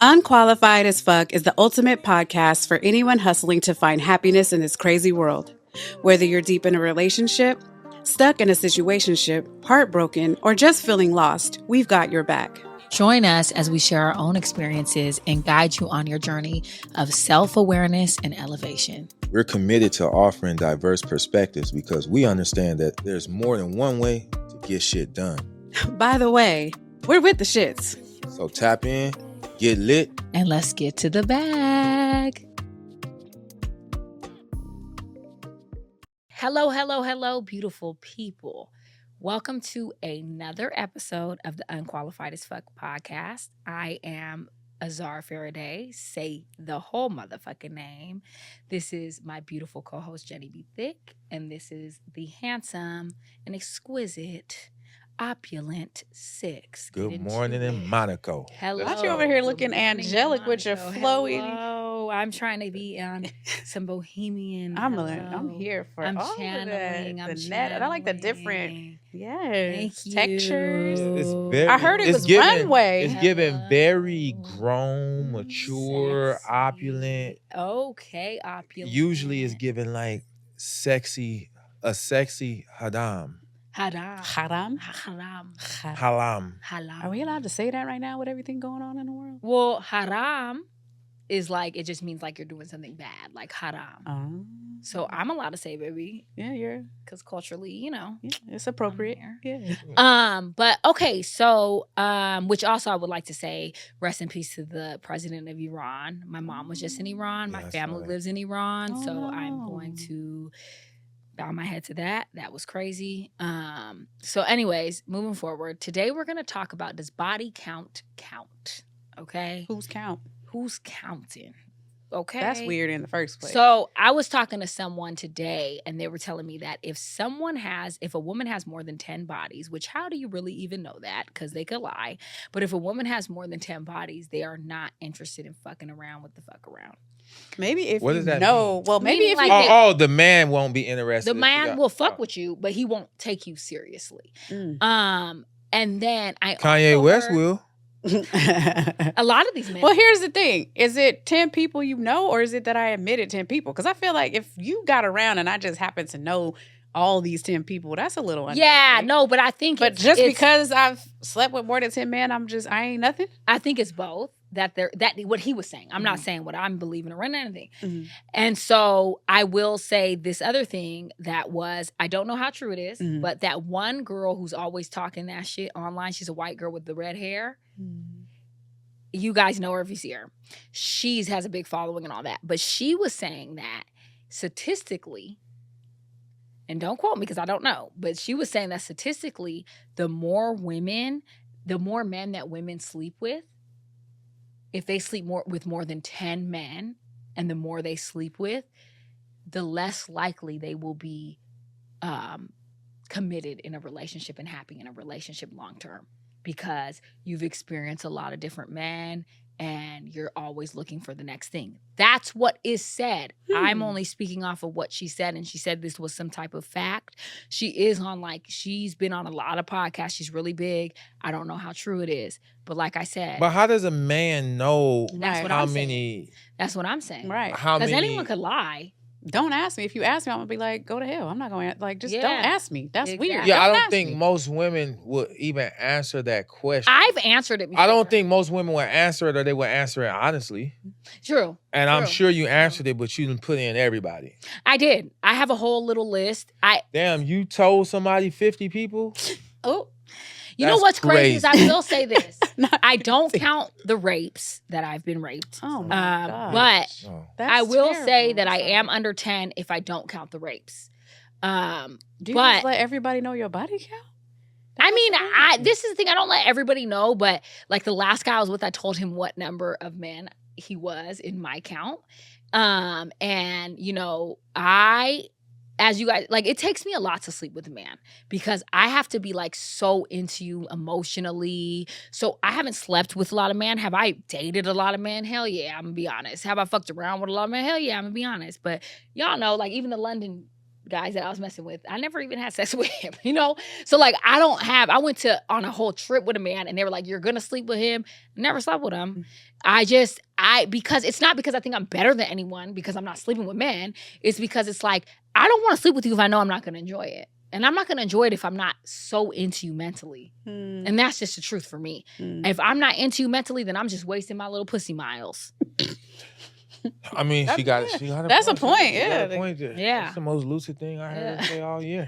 Unqualified as Fuck is the ultimate podcast for anyone hustling to find happiness in this crazy world. Whether you're deep in a relationship, stuck in a situationship, heartbroken, or just feeling lost, we've got your back. Join us as we share our own experiences and guide you on your journey of self-awareness and elevation. We're committed to offering diverse perspectives because we understand that there's more than one way to get shit done. By the way, we're with the shits. So tap in, get lit, and let's get to the bag. Hello, beautiful people. Welcome to another episode of the Unqualified as Fuck podcast. I am Azar Faraday. Say the whole motherfucking name. This is my beautiful co-host, Jenny B. Thick, and this is the handsome and exquisite opulent Six. Good morning in Monaco. Hello. Not you over here looking angelic with your flowy. Hello. I'm trying to be on some bohemian. I'm here for I'm all channeling. of that. The net. And I like the different Thank you. textures. It's I heard it was giving, runway. It's giving very grown, mature, Sexy. opulent. Okay, opulent. Usually it's giving like a sexy hadam. Haram. Haram. Haram. Halam. Haram. Are we allowed to say that right now with everything going on in the world? Well, haram is like, it just means like you're doing something bad, like haram. So I'm allowed to say, baby. Yeah, you're. Because culturally, Yeah, it's appropriate. I'm Yeah. But okay, so which also I would like to say, rest in peace to the president of Iran. My mom was just in Iran. Yeah, My I saw family that. lives in Iran. Oh, So no. I'm going to bow my head to that. That was crazy. So anyways, moving forward, today we're gonna talk about, does body count? Okay. Who's count? Who's counting? Okay. That's weird in the first place. So I was talking to someone today and they were telling me that if a woman has more than 10 bodies, which how do you really even know that? Because they could lie. But if a woman has more than 10 bodies, they are not interested in fucking around with the fuck around. maybe if What you does that know, mean? well, maybe Meaning if like you The man won't be interested. The if you man got- will fuck with you, but he won't take you seriously. Mm. And then I Kanye also West heard will. a lot of these men. Well, here's the thing. Is it 10 people you know, or is it that I admitted 10 people? Because I feel like if you got around and I just happen to know all these 10 people, that's a little yeah, unnerving. no, but I think But it's, just it's- because I've slept with more than 10 men, I ain't nothing? I think it's both. That what he was saying. I'm not Mhm. saying what I'm believing or anything. Mhm. And so I will say this other thing that was, I don't know how true it is, Mhm. but that one girl who's always talking that shit online, she's a white girl with the red hair. You guys know her if you see her. She has a big following and all that. But she was saying that statistically, and don't quote me because I don't know, but she was saying that statistically, the more men that women sleep with, if they sleep with more than 10 men, and the more they sleep with, the less likely they will be committed in a relationship and happy in a relationship long term, because you've experienced a lot of different men and you're always looking for the next thing. That's what is said. I'm only speaking off of what she said, and she said this was some type of fact. She's been on a lot of podcasts. She's really big. I don't know how true it is, but like I said, But how does a man know That's what how I'm saying. many? that's what I'm saying. Right. How Because many? anyone could lie. Don't ask me. If you ask me, I'm going to be like, go to hell. I'm not going to, just Yeah. don't ask me. That's weird. Exactly. Yeah, I don't ask think me. most women would even answer that question. I've answered it before. I don't think most women would answer it, or they would answer it honestly. True. And I'm True. sure you answered it, but you didn't put in everybody. I did. I have a whole little list. Damn, you told somebody 50 people? Oh, You know That's what's crazy is I crazy. will say this. not I don't count the rapes that I've been raped. Oh, my God. But Oh. I will say that I am under 10 if I don't count the rapes. Do you but- just let everybody know your body count? I mean, crazy. this is the thing. I don't let everybody know, but like the last guy I was with, I told him what number of men he was in my count. And you know, as you guys, like, it takes me a lot to sleep with a man because I have to be like so into you emotionally. So I haven't slept with a lot of men. Have I dated a lot of men? Hell yeah, I'm gonna be honest. Have I fucked around with a lot of men? Hell yeah, I'm gonna be honest. But y'all know, like, even the London guys that I was messing with, I never even had sex with him, you know? So like I went on a whole trip with a man and they were like, you're gonna sleep with him. Never slept with him. Because it's not because I think I'm better than anyone because I'm not sleeping with men. It's because it's like, I don't want to sleep with you if I know I'm not gonna enjoy it. And I'm not gonna enjoy it if I'm not so into you mentally. And that's just the truth for me. If I'm not into you mentally, then I'm just wasting my little pussy miles. I mean, she got That's a point. She got Yeah. a point there. Yeah. That's the most lucid thing I heard her say all year.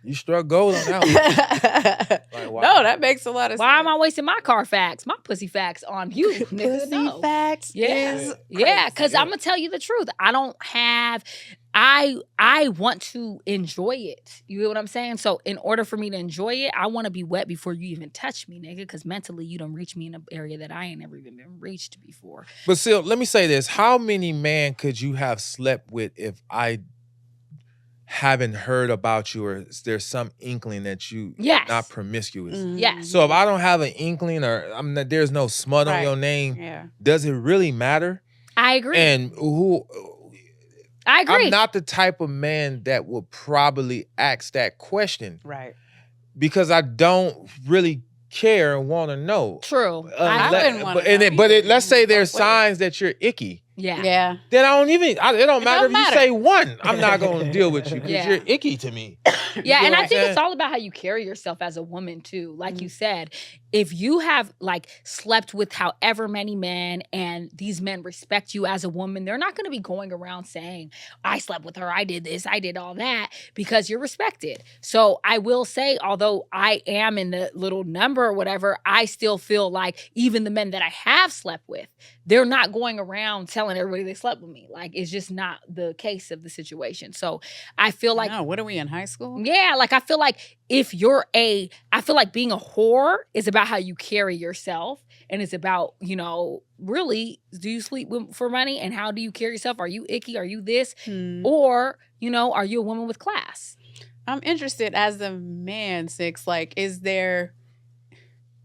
You struck gold on that one. Like, wow. No, that makes a lot of sense. Why am I wasting my my pussy facts on you, nigga? Pussy No. facts is Yeah, because Yeah. I'm gonna tell you the truth. I want to enjoy it. You know what I'm saying? So in order for me to enjoy it, I want to be wet before you even touch me, nigga. Because mentally, you don't reach me in an area that I ain't never even been reached before. But still, let me say this. How many men could you have slept with if I haven't heard about you or there's some inkling that you Yes. not promiscuous? Yes. So if I don't have an inkling or there's no smut on Right. your name, Yeah. does it really matter? I agree. And I agree. I'm not the type of man that would probably ask that question Right. because I don't really care and want to know. True. I wouldn't wanna know But either. let's say there's Both ways. signs that you're icky. Yeah. Yeah. Then I don't even. It don't matter if matter. you say one. I'm not going to deal with you because Yeah. you're icky to me. Yeah, and what I I'm think saying? it's all about how you carry yourself as a woman too. Like you said, if you have like slept with however many men and these men respect you as a woman, they're not going to be going around saying, I slept with her, I did this, I did all that, because you're respected. So I will say, although I am in the little number or whatever, I still feel like even the men that I have slept with, they're not going around telling everybody they slept with me. Like, it's just not the case of the situation. So I feel like, No, what are we in high school? yeah, like I feel like I feel like being a whore is about how you carry yourself, and it's about, really, do you sleep for money and how do you carry yourself? Are you icky? Are you this? Or, are you a woman with class? I'm interested as a man, Six, like,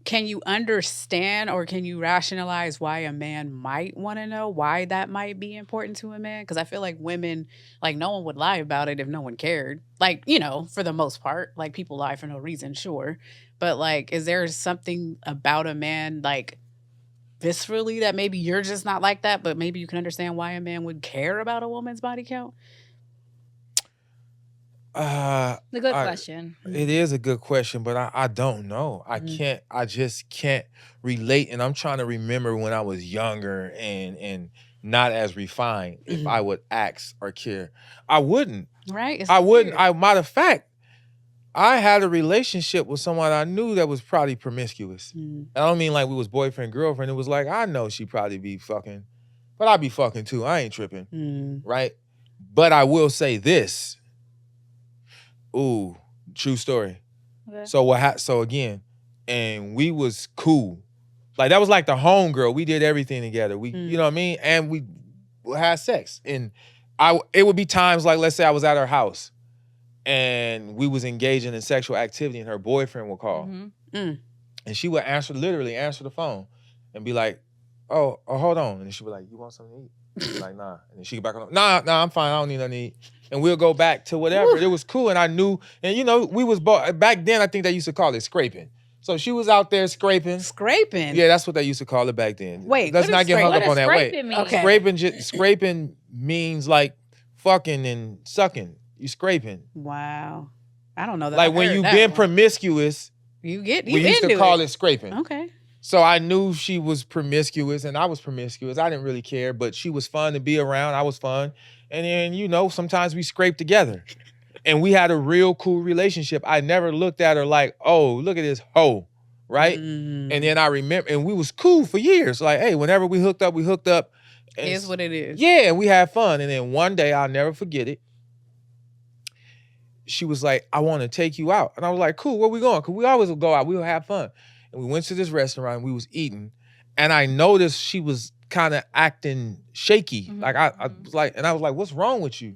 can you understand or can you rationalize why a man might want to know why that might be important to a man? Because I feel like women, like, no one would lie about it if no one cared. Like, for the most part, like, people lie for no reason, sure. But, like, is there something about a man, like, viscerally that maybe you're just not like that, but maybe you can understand why a man would care about a woman's body count? The good question. It is a good question, but I don't know. I just can't relate. And I'm trying to remember when I was younger and not as refined if I would ask or care. I wouldn't. Right? It's I wouldn't. weird. Matter of fact, I had a relationship with someone I knew that was probably promiscuous. I don't mean like we was boyfriend, girlfriend. It was like, I know she probably be fucking, but I be fucking too. I ain't tripping. Right? But I will say this. Ooh, true story. Okay. So again, and we was cool. Like that was like the homegirl. We did everything together. We, you know what I mean? And we had sex. And it would be times like, let's say I was at her house and we was engaging in sexual activity and her boyfriend would call. And she would literally answer the phone and be like, oh, hold on. And then she'd be like, you want something to eat? She'd be like, nah. And then she'd get back on, nah, I'm fine. I don't need nothing to eat. And we'll go back to whatever. It was cool. And I knew, and we was back then, I think they used to call it scraping. So she was out there scraping. Scraping? Yeah, that's what they used to call it back then. Wait, let's what not is get hung scraping? up on that. Wait, Scraping mean? Okay. Scraping means like fucking and sucking. You scraping. Wow. I don't know that. Like I've when heard you've that been one. promiscuous, we we used to call it scraping. Okay. So I knew she was promiscuous and I was promiscuous. I didn't really care, but she was fun to be around. I was fun. And then, sometimes we scraped together. And we had a real cool relationship. I never looked at her like, oh, look at this hoe, right? And then I remember, and we was cool for years. Like, hey, whenever we hooked up. It is what it is. Yeah, and we had fun. And then one day, I'll never forget it. She was like, I want to take you out. And I was like, cool, where we going? Because we always would go out. We would have fun. And we went to this restaurant. And we was eating. And I noticed she was kind of acting shaky. Like, I was like, and I was like, what's wrong with you?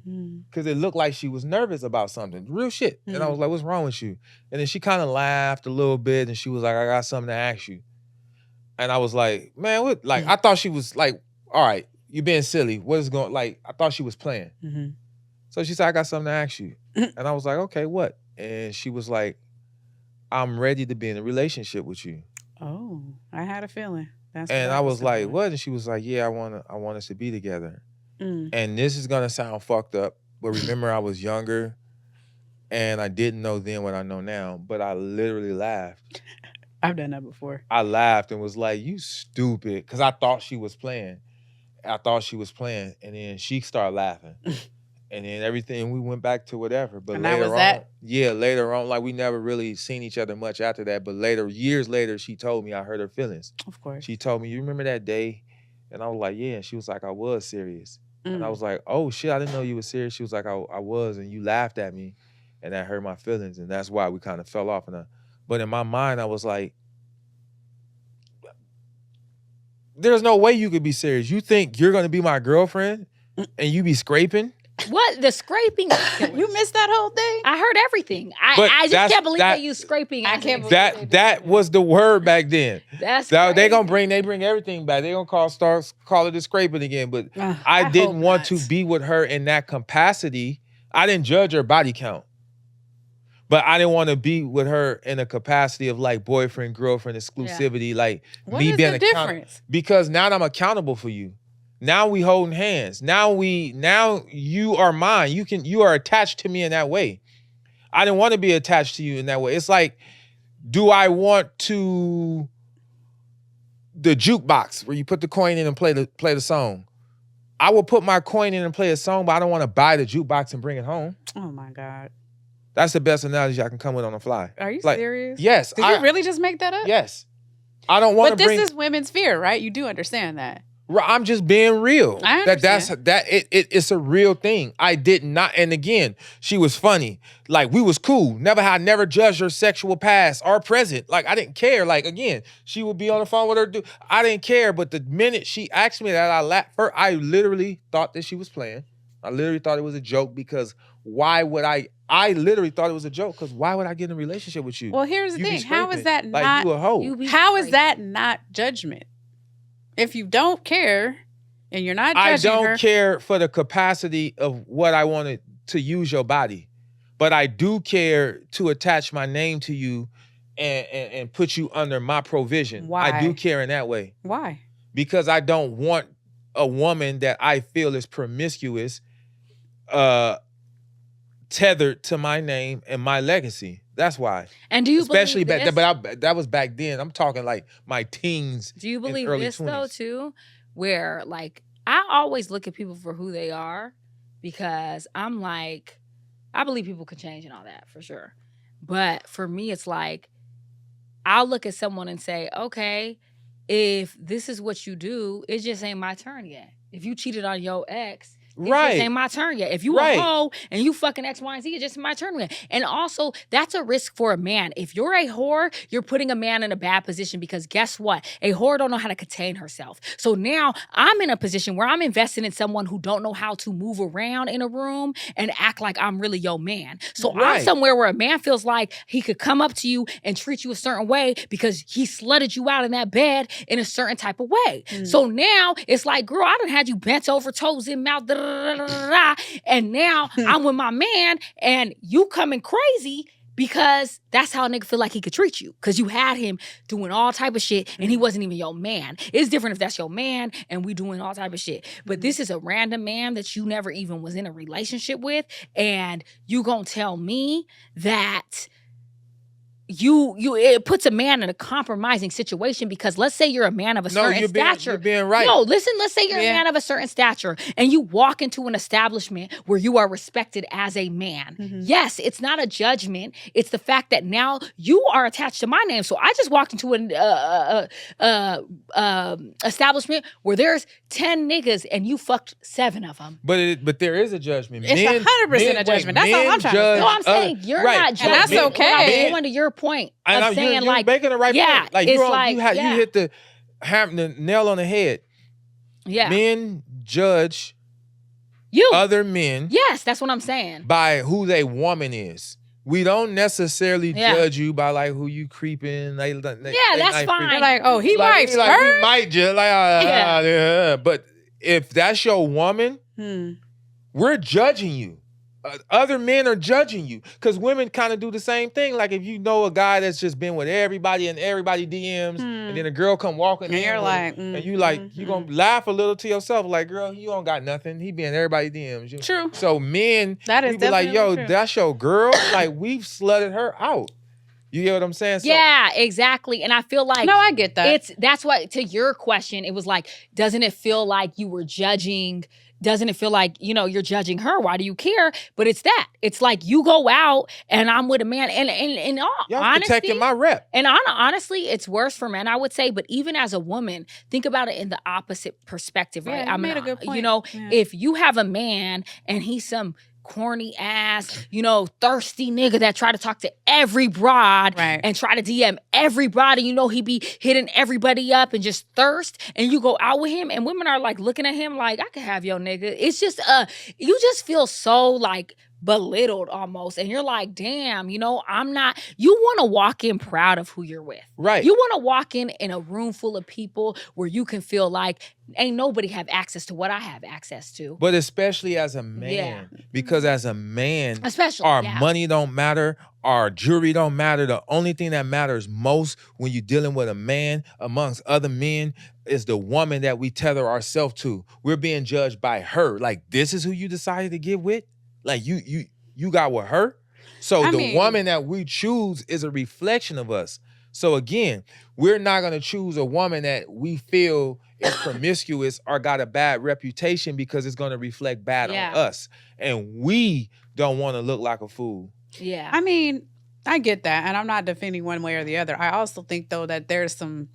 Because it looked like she was nervous about something. Real shit. And I was like, what's wrong with you? And then she kind of laughed a little bit. And she was like, I got something to ask you. And I was like, man, what? Like, I thought she was like, all right, you being silly. What is going, like, I thought she was playing. So she said, I got something to ask you. And I was like, okay, what? And she was like, I'm ready to be in a relationship with you. Oh, I had a feeling. That's And what I was like, feeling. what? And she was like, yeah, I want us to be together. Mm. And this is gonna sound fucked up, but remember I was younger and I didn't know then what I know now, but I literally laughed. I've done that before. I laughed and was like, you stupid, because I thought she was playing. And then she started laughing. And then everything, we went back to whatever. But and later that was on, that? yeah, later on, like we never really seen each other much after that. But years later, she told me, I hurt her feelings. Of course. She told me, you remember that day? And I was like, yeah. And she was like, I was serious. And I was like, oh shit, I didn't know you were serious. She was like, I was, and you laughed at me. And that hurt my feelings. And that's why we kind of fell off. But in my mind, I was like, there's no way you could be serious. You think you're gonna be my girlfriend and you be scraping? What? The scraping? You missed that whole thing? I heard everything. But I just can't believe they use scraping. I can't believe that was the word back then. That's They bring everything back. They gonna call it the scraping again. But I didn't want to be with her in that capacity. I didn't judge her body count. But I didn't want to be with her in a capacity of like boyfriend, girlfriend, exclusivity, like what me is being the accountable. difference? Because now I'm accountable for you. Now we holding hands. Now you are mine. You are attached to me in that way. I didn't want to be attached to you in that way. It's like, do I want the jukebox where you put the coin in and play the song? I will put my coin in and play a song, but I don't want to buy the jukebox and bring it home. Oh my God. That's the best analogy I can come with on the fly. Are you serious? Yes. Did you really just make that up? Yes. I don't want to bring... But this is women's fear, right? You do understand that. I'm just being real. I understand. It's a real thing. I did not, and again, she was funny. Like, we was cool. Never judged her sexual past or present. Like, I didn't care. Like, again, she would be on the phone with her dude. I didn't care, but the minute she asked me that, I laughed. I literally thought that she was playing. I literally thought it was a joke because why would I literally thought it was a joke because why would I get in a relationship with you? Well, here's the thing. How is that like not... you a hoe. How is that not judgment? If you don't care and you're not judging I don't care for the capacity of what I wanted to use your body, but I do care to attach my name to you and put you under my provision. Why? I do care in that way. Why? Because I don't want a woman that I feel is promiscuous tethered to my name and my legacy. That's why. And do you especially believe back then? But that was back then. I'm talking like my teens. Do you believe early this 20s. though too? Where like I always look at people for who they are because I'm like, I believe people can change and all that for sure. But for me, it's like I'll look at someone and say, okay, if this is what you do, it just ain't my turn yet. If you cheated on your ex, it just ain't my turn yet. If you a hoe and you fucking X, Y, and Z, it's just my turn yet. And also, that's a risk for a man. If you're a whore, you're putting a man in a bad position because guess what? A whore don't know how to contain herself. So now I'm in a position where I'm investing in someone who don't know how to move around in a room and act like I'm really your man. So I'm somewhere where a man feels like he could come up to you and treat you a certain way because he slutted you out in that bed in a certain type of way. So now it's like, girl, I done had you bent over, toes in mouth, and now I'm with my man and you coming crazy because that's how a nigga feel like he could treat you because you had him doing all type of shit and he wasn't even your man. It's different if that's your man and we doing all type of shit. But this is a random man that you never even was in a relationship with and you gonna tell me that it puts a man in a compromising situation because let's say you're a man of a certain stature. You're being right. No, listen, let's say you're a man of a certain stature and you walk into an establishment where you are respected as a man. Yes, it's not a judgment. It's the fact that now you are attached to my name. So I just walked into an establishment where there's 10 niggas and you fucked 7 of them. But there is a judgment. It's 100% a judgment. That's all I'm trying to say. No, I'm saying you're not judging. And that's okay. I'm going to your point and of saying you're making the right point. Like, it's you hit the nail on the head. Yeah. Men judge other men. Yes, that's what I'm saying. By who they woman is. We don't necessarily judge you by like who you creeping. That's fine. They're like, oh, he likes her. He might judge. But if that's your woman, we're judging you. other men are judging you because women kind of do the same thing. Like if you know a guy that's just been with everybody and everybody DMs, and then a girl come walking And in you're like, and you like, you gonna laugh a little to yourself, like, girl, you don't got nothing. He be in everybody DMs. You. True. So men, That is we be like, yo, definitely true. that's your girl. Like we've slutted her out. You get what I'm saying? So, Yeah, exactly. And I feel like No, I get that. that's why, to your question, it was like, doesn't it feel like you were judging? Doesn't it feel like, you're judging her? Why do you care? But it's that. It's like you go out and I'm with a man and all y'all honesty. protecting my rep. And honestly, it's worse for men, I would say. But even as a woman, think about it in the opposite perspective, right? Yeah, you made a good point. Yeah. If you have a man and he's some corny ass, thirsty nigga that try to talk to every broad Right. and try to DM everybody, he be hitting everybody up and just thirst, and you go out with him and women are like looking at him like, I could have your nigga. It's just you just feel so like belittled almost, and you're like, damn, I'm not. You want to walk in proud of who you're with, Right. You want to walk in a room full of people where you can feel like ain't nobody have access to what I have access to. But especially as a man, because as a man, Especially our money don't matter, our jewelry don't matter. The only thing that matters most when you're dealing with a man amongst other men is the woman that we tether ourselves to. We're being judged by her. Like, this is who you decided to get with? Like, you got with her? So the woman that we choose is a reflection of us. So again, we're not going to choose a woman that we feel is promiscuous or got a bad reputation because it's going to reflect bad on us. And we don't want to look like a fool. Yeah. I mean, I get that. And I'm not defending one way or the other. I also think, though, that there's some,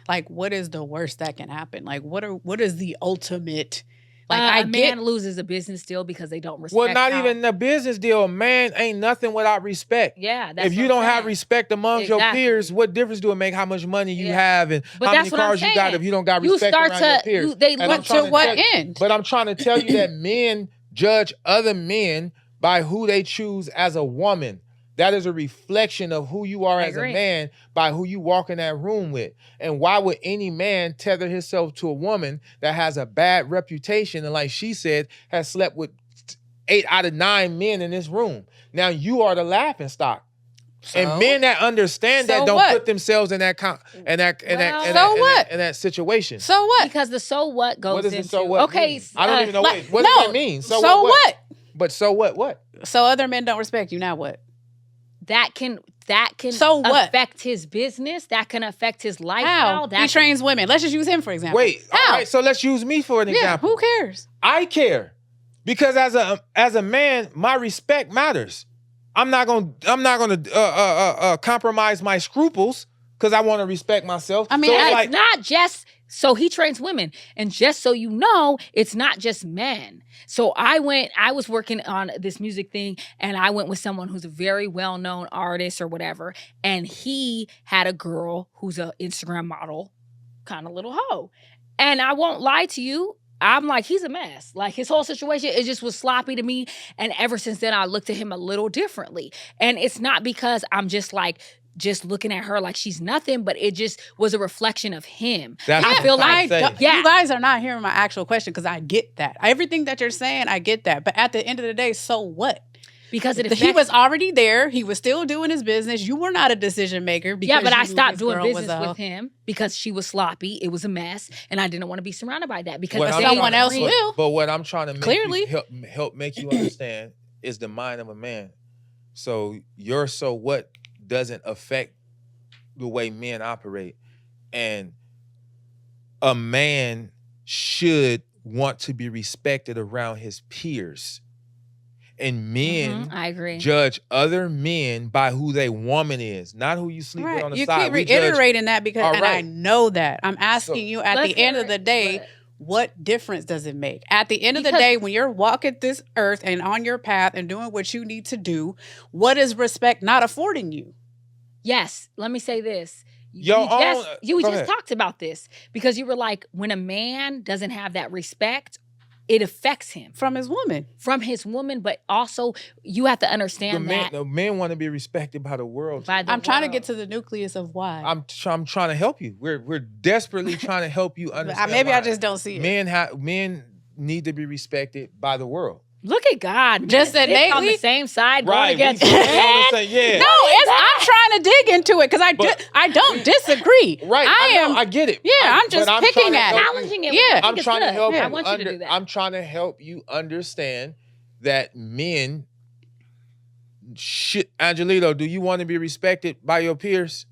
like, what is the worst that can happen? Like, what is the ultimate? Like, a man loses a business deal because they don't respect. Well, not even a business deal. A man ain't nothing without respect. Yeah, that's if you don't have respect amongst your peers, what difference do it make how much money you have and how many cars you got if you don't got respect around your peers? They look to what end? But I'm trying to tell you that men judge other men by who they choose as a woman. That is a reflection of who you are as a man by who you walk in that room with. And why would any man tether himself to a woman that has a bad reputation and, like she said, has slept with 8 out of 9 men in this room? Now you are the laughing stock. So? And men that understand that don't put themselves in that situation. So what? Because the so what goes what is into the so what okay. Mean? I don't even know what does that mean. So what? But so what? What? So other men don't respect you. Now what? That can so what? affect his business. That can affect his lifestyle. How? He trains women. Let's just use him for example. Wait, how? All right, so let's use me for an example. Who cares? I care because as a man, my respect matters. I'm not gonna compromise my scruples because I want to respect myself. I mean, so it's like, not just. So he trains women. And just so you know, it's not just men. So I was working on this music thing and I went with someone who's a very well-known artist or whatever. And he had a girl who's an Instagram model, kind of little hoe. And I won't lie to you, I'm like, he's a mess. Like his whole situation, it just was sloppy to me. And ever since then, I looked at him a little differently. And it's not because I'm just looking at her like she's nothing, but it just was a reflection of him. I feel like you guys are not hearing my actual question because I get that. Everything that you're saying, I get that. But at the end of the day, so what? Because he was already there. He was still doing his business. You were not a decision maker. Yeah, but I stopped doing business with him because she was sloppy. It was a mess, and I didn't want to be surrounded by that because someone else will. But what I'm trying to clearly help make you understand is the mind of a man. So your so what doesn't affect the way men operate. And a man should want to be respected around his peers. And men I agree. judge other men by who their woman is, not who you sleep with on the side. You keep reiterating that because I know that. I'm asking you at the end of the day, what difference does it make? At the end of the day, when you're walking this earth and on your path and doing what you need to do, what is respect not affording you? Yes, let me say this. You just talked about this because you were like, when a man doesn't have that respect, it affects him. From his woman. But also you have to understand the men want to be respected by the world. I'm trying to get to the nucleus of why. I'm trying to help you. We're desperately trying to help you understand. Maybe I just don't see it. Men need to be respected by the world. Look at God. Just man. It's on innately- the same side, Right. going against we man. on the same- yeah. No, I'm trying to dig into it because I don't disagree. Right. I get it. Yeah, I'm just but picking trying to at it. help you. Challenging it. Yeah. I think I'm it's trying to good. help I you. want you to do that. I'm trying to help you understand that men should. Angelito, do you want to be respected by your peers?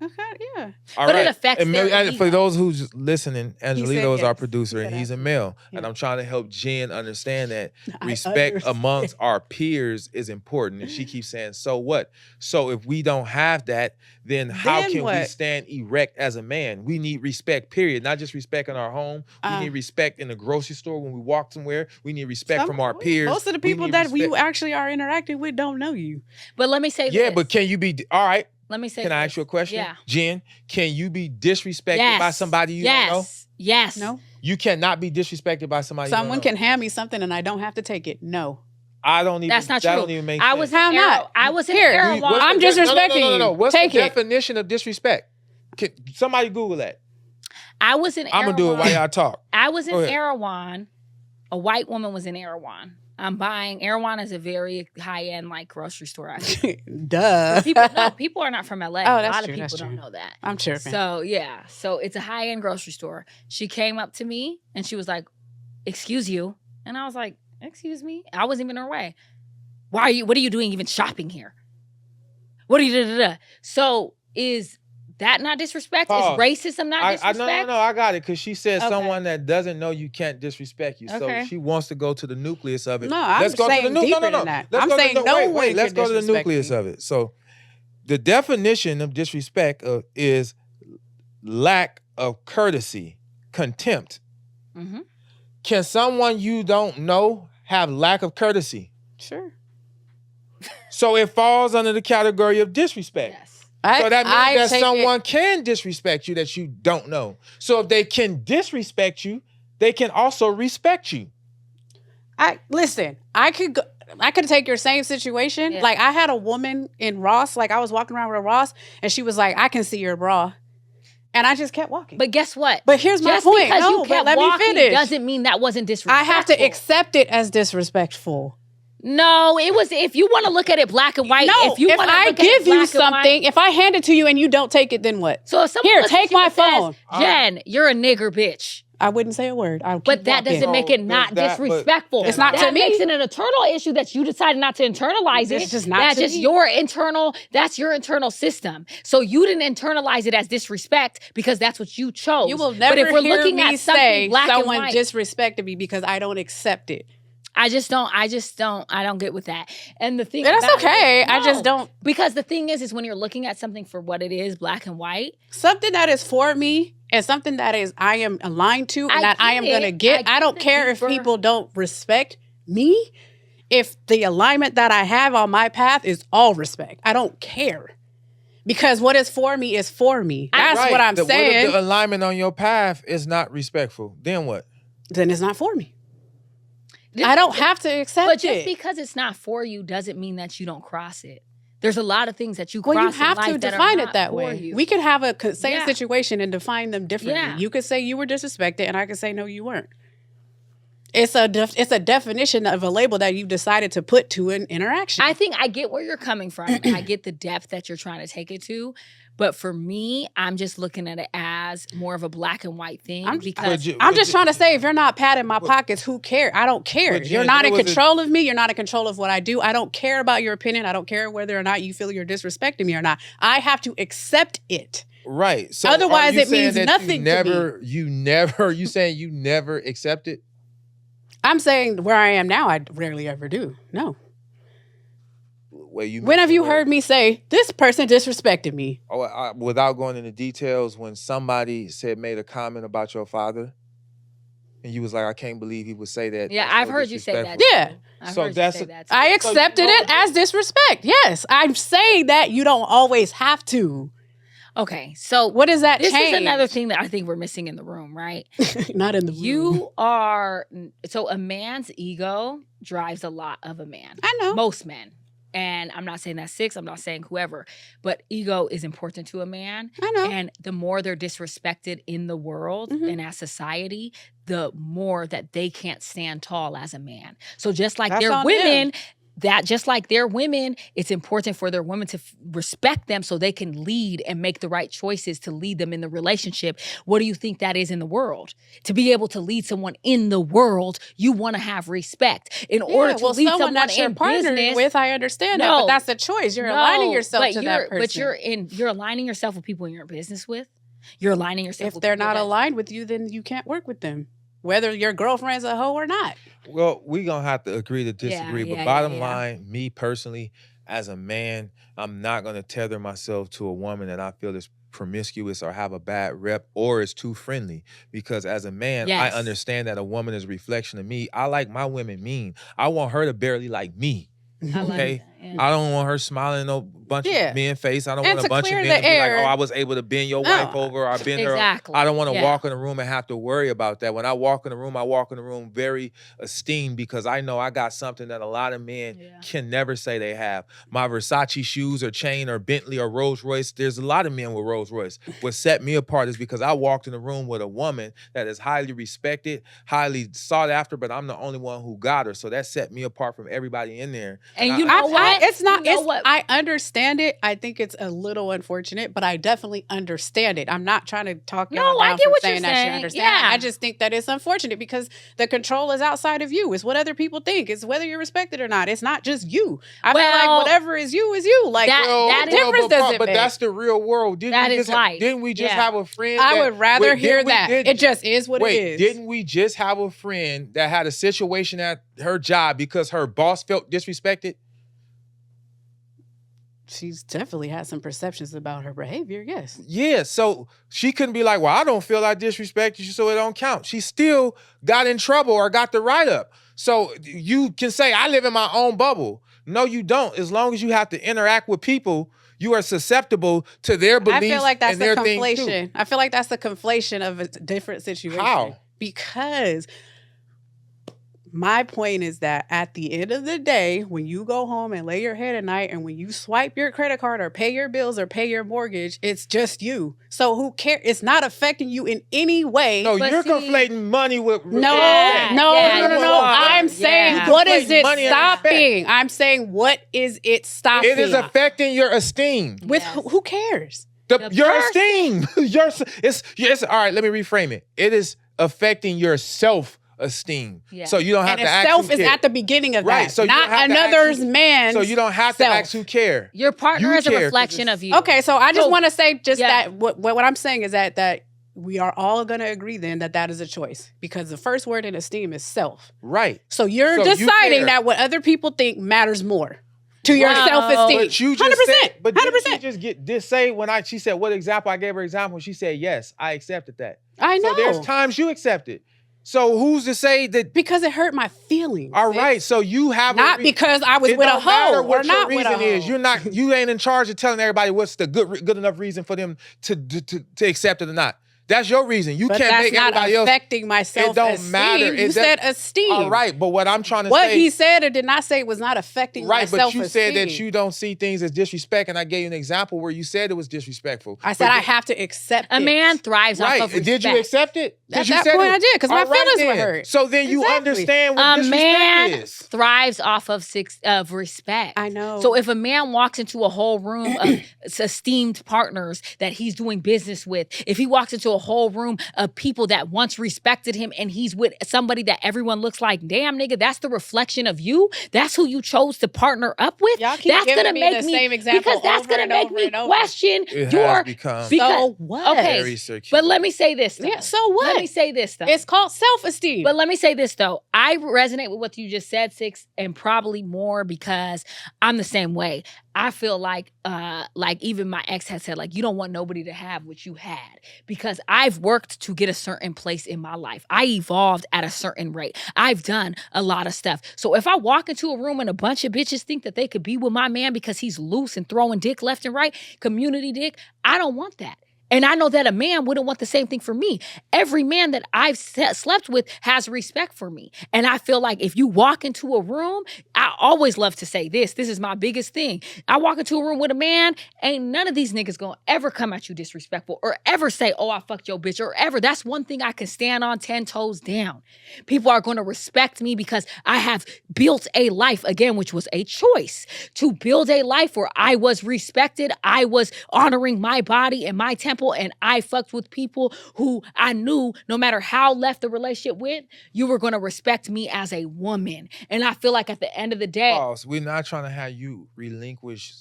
Okay, yeah. All But it right. affects And their and for ego. those who's listening, Angelito is our yes. producer, He and said he's a absolutely. male. And Yeah. I'm trying to help Jen understand that I respect understand. amongst our peers is important. And she keeps saying, "So what?" So if we don't have that, then how Then can we what? stand erect as a man? We need respect. Period. Not just respect in our home. We Uh, need respect in the grocery store when we walk somewhere. We need respect Some- from our peers. Most of the We people need that you respect- actually are interacting with don't know you. But let me say Yeah, this. but can you be all right? Let me say Can I this. ask you a question? Yeah. Jen, can you be disrespected Yes. by somebody you yes. don't know? Yes. No. You cannot be disrespected by somebody. you Someone don't know. can hand me something and I don't have to take it. No. I don't even. That's not that true. Don't even make I sense. was How in not? I was in Here, Erewhon. What's the I'm de- disrespecting no. you. What's Take the it. definition of disrespect? Somebody Google that. I was in I'm gonna do it while y'all talk. I was in Go ahead. Erewhon. A white woman was in Erewhon. I'm buying. Erewhon is a very high end like grocery store. I think. Duh. People are not from LA. Oh, A that's lot true, of that's people don't true. know that. I'm tripping. So yeah, so it's a high end grocery store. She came up to me and she was like, "Excuse you," and I was like, "Excuse me." I wasn't even in her way. Why are you? What are you doing even shopping here? What are you? Da? So is that not disrespect? Pause. Is racism not disrespect? No, I got it. Because she said Okay. someone that doesn't know you can't disrespect you. Okay. So she wants to go to the nucleus of it. No, I'm saying deeper than that. Let's I'm go to saying the- no wait, one Let's can go to the disrespect nucleus me. of it. So the definition of disrespect is lack of courtesy, contempt. Mm-hmm. Can someone you don't know have lack of courtesy? Sure. So it falls under the category of disrespect. Yes. So that means that take someone can disrespect you that you don't know. So if they can disrespect you, they can also respect you. Listen. I could take your same situation. Yeah. Like I had a woman in Ross. Like I was walking around with a Ross, and she was like, "I can see your bra," and I just kept walking. But guess what? But here's my Just point. because No, you but kept let me walking finish. doesn't mean that wasn't disrespectful. I have to accept it as disrespectful. No, it was. If you want to look at it black and white, No, if you want to I look at it give you black and white- something, if I hand it to you and you don't take it, then what? so if someone Here, looks at take you my and says, phone. Jen, you're a nigger bitch. I wouldn't say a word. I would But keep that walking. doesn't make it So not does that- but disrespectful. It's not that to me. makes it an internal issue that you decided not to internalize it. It's just not That's to just me. your internal. That's your internal system. So you didn't internalize it as disrespect because that's what you chose. You will never But if we're hear looking me at something say black someone and white, disrespected me because I don't accept it. I don't get with that. And the thing And that's about it okay. is- I just no. don't. Because the thing is when you're looking at something for what it is, black and white, Something that is for me and something that is I am aligned to and I that I get am going to it. get. I I don't get the care if deeper- people don't respect me. If the alignment that I have on my path is all respect, I don't care. Because what is for me is for me. That's Right. what I'm What if saying. the alignment on your path is not respectful? Then what? Then it's not for me. I don't have to accept But just it. because it's not for you doesn't mean that you don't cross it. There's a lot of things that you Well, you cross in have life to that are define not it that for way. you. We could have a same Yeah. situation and define them differently. Yeah. You could say you were disrespected, and I could say no, you weren't. It's a definition of a label that you've decided to put to an interaction. I think I get where you're coming from. And I get the depth that you're trying to take it to. But for me, I'm just looking at it as more of a black and white thing because I'm just trying to say, if you're not patting my pockets, who cares? I don't care. But You're Jen, not there in was control of me. You're not in control of what I do. I don't care about your opinion. I don't care whether or not you feel you're disrespecting me or not. I have to accept it. Right. So Otherwise, are you it saying means that nothing to me. You saying you never accept it? I'm saying where I am now, I rarely ever do. No. Well, you When have you mentioned heard me say, this person disrespected me? without going into details, when somebody made a comment about your father, and you was like, I can't believe he would say that. yeah, That's I've so heard you say that. disrespectful. Yeah. too. I've So heard you that's say a- that too. I accepted it as disrespect. Yes. I'm saying that you don't always have to. Okay, so What does that this change? is another thing that I think we're missing in the room, right? Not in the room. You are so a man's ego drives a lot of a man. I know. Most men. And I'm not saying that's Six. I'm not saying whoever. But ego is important to a man. I know. And the more they're disrespected in the world and as society, the more that they can't stand tall as a man. So just like That's they're on women, them. that just like they're women, it's important for their women to respect them so they can lead and make the right choices to lead them in the relationship. What do you think that is in the world? To be able to lead someone in the world, you want to have respect. In order to lead someone that you're in partnering business, with, I understand that, No. but that's a choice. You're aligning yourself but to you're, that person. But you're aligning yourself with people you're in business with. You're aligning yourself if with they're people not that- aligned with you, then you can't work with them. Whether your girlfriend's a hoe or not. Well, we gonna have to agree to disagree. Yeah, But yeah, bottom yeah. line, me personally, as a man, I'm not gonna tether myself to a woman that I feel is promiscuous or have a bad rep or is too friendly. Because as a man, Yes. I understand that a woman is a reflection of me. I like my women mean. I want her to barely like me. I like Okay? that, yeah. I don't want her smiling no bunch Yeah. of men face. I don't And want a to bunch of clear men the to be like, air- oh, I was able to bend your No. wife over or I bend her. Exactly. I don't want to Yeah. walk in the room and have to worry about that. When I walk in the room, I walk in the room very esteemed because I know I got something that a lot of men Yeah. can never say they have. My Versace shoes or chain or Bentley or Rolls Royce, there's a lot of men with Rolls Royce. What set me apart is because I walked in the room with a woman that is highly respected, highly sought after, but I'm the only one who got her. So that set me apart from everybody in there. And I- you know what? It's not. You know It's, what? I understand it. I think it's a little unfortunate, but I definitely understand it. I'm not trying to talk No, y'all I down get for what you're saying that you saying. understand. Yeah. I just think that it's unfortunate because the control is outside of you. It's what other people think. It's whether you're respected or not. It's not just you. I feel Well, like whatever is you is you. Like that- what is- difference does it but make? that's the real world. That is life. Didn't we just Yeah. have a friend? I that- would rather wait, hear didn't we- that. did- It just is what Wait, it is. didn't we just have a friend that had a situation at her job because her boss felt disrespected? She's definitely had some perceptions about her behavior. Yes. Yeah, so she couldn't be like, well, I don't feel I disrespected you, so it don't count. She still got in trouble or got the write-up. So you can say, I live in my own bubble. No, you don't. As long as you have to interact with people, you are susceptible to their I beliefs feel like that's and the their things too. conflation. I feel like that's the conflation of a different situation. How? Because my point is that at the end of the day, when you go home and lay your head at night and when you swipe your credit card or pay your bills or pay your mortgage, it's just you. So who cares? It's not affecting you in any way. No, But you're see- conflating money with No, Yeah, no, yeah, no, no, you no. are. I'm saying, Yeah. what is Conflating it money and respect. stopping? I'm saying, what is it stopping? It is affecting your esteem. With Yes. who cares? The Your person- esteem. it's all right, let me reframe it. It is affecting your self-esteem. Yeah. So you don't have And to ask self who is cares. at the beginning of Right, that, so you don't not have to ask another's who- man's. So you don't have to self. ask who care. Your partner You is a care 'cause reflection it's- of you. Okay, so I just So- want to say just Yeah. that what I'm saying is that we are all going to agree then that is a choice because the first word in esteem is self. Right. So you're So you deciding care. that what other people think matters more to your Wow. self-esteem. But you just 100%. said, but didn't 100%. you just say when she said what example I gave her example, she said yes, I accepted that. I know. So there's times you accepted. So who's to say that? because it hurt my feelings. All right, so you have Not because I was it with a don't matter hoe or what your not with a reason is. hoe. You ain't in charge of telling everybody what's the good enough reason for them to accept it or not. That's your reason. You But can't that's make not everybody else. affecting my self-esteem. matter. You It said does- esteem. All right, but what I'm trying to What say, he said or did not say was not affecting my right? But self-esteem. you said that you don't see things as disrespect, and I gave you an example where you said it was disrespectful. I said But I then- have to accept A it. man thrives Right? off of respect. Did you accept it? 'Cause At you that said point it- I did, 'cause my All right feelings were then. hurt. So then you Exactly. understand what A disrespect man is. thrives off of respect. I know. So if a man walks into a whole room of esteemed partners that he's doing business with, if he walks into a whole room of people that once respected him and he's with somebody that everyone looks like, damn nigga, that's the reflection of you. That's who you chose to partner up with. Y'all keep that's giving gonna me make the me same example because that's over gonna and make over me and over. question It your has become because- So what? okay. very circular. But let me say this though. Yeah, so what? Let me say this though. It's called self-esteem. But let me say this though. I resonate with what you just said, Six, and probably more because I'm the same way. I feel like even my ex had said, like, you don't want nobody to have what you had because I've worked to get a certain place in my life. I evolved at a certain rate. I've done a lot of stuff. So if I walk into a room and a bunch of bitches think that they could be with my man because he's loose and throwing dick left and right, community dick, I don't want that. And I know that a man wouldn't want the same thing for me. Every man that I've slept with has respect for me. And I feel like if you walk into a room, I always love to say this is my biggest thing. I walk into a room with a man, ain't none of these niggas gonna ever come at you disrespectful or ever say, oh, I fucked your bitch, or ever. That's one thing I can stand on 10 toes down. People are gonna respect me because I have built a life, again, which was a choice, to build a life where I was respected, I was honoring my body and my temple, and I fucked with people who I knew no matter how left the relationship went, you were going to respect me as a woman. And I feel like at the end of the day... Pause. We're not trying to have you relinquish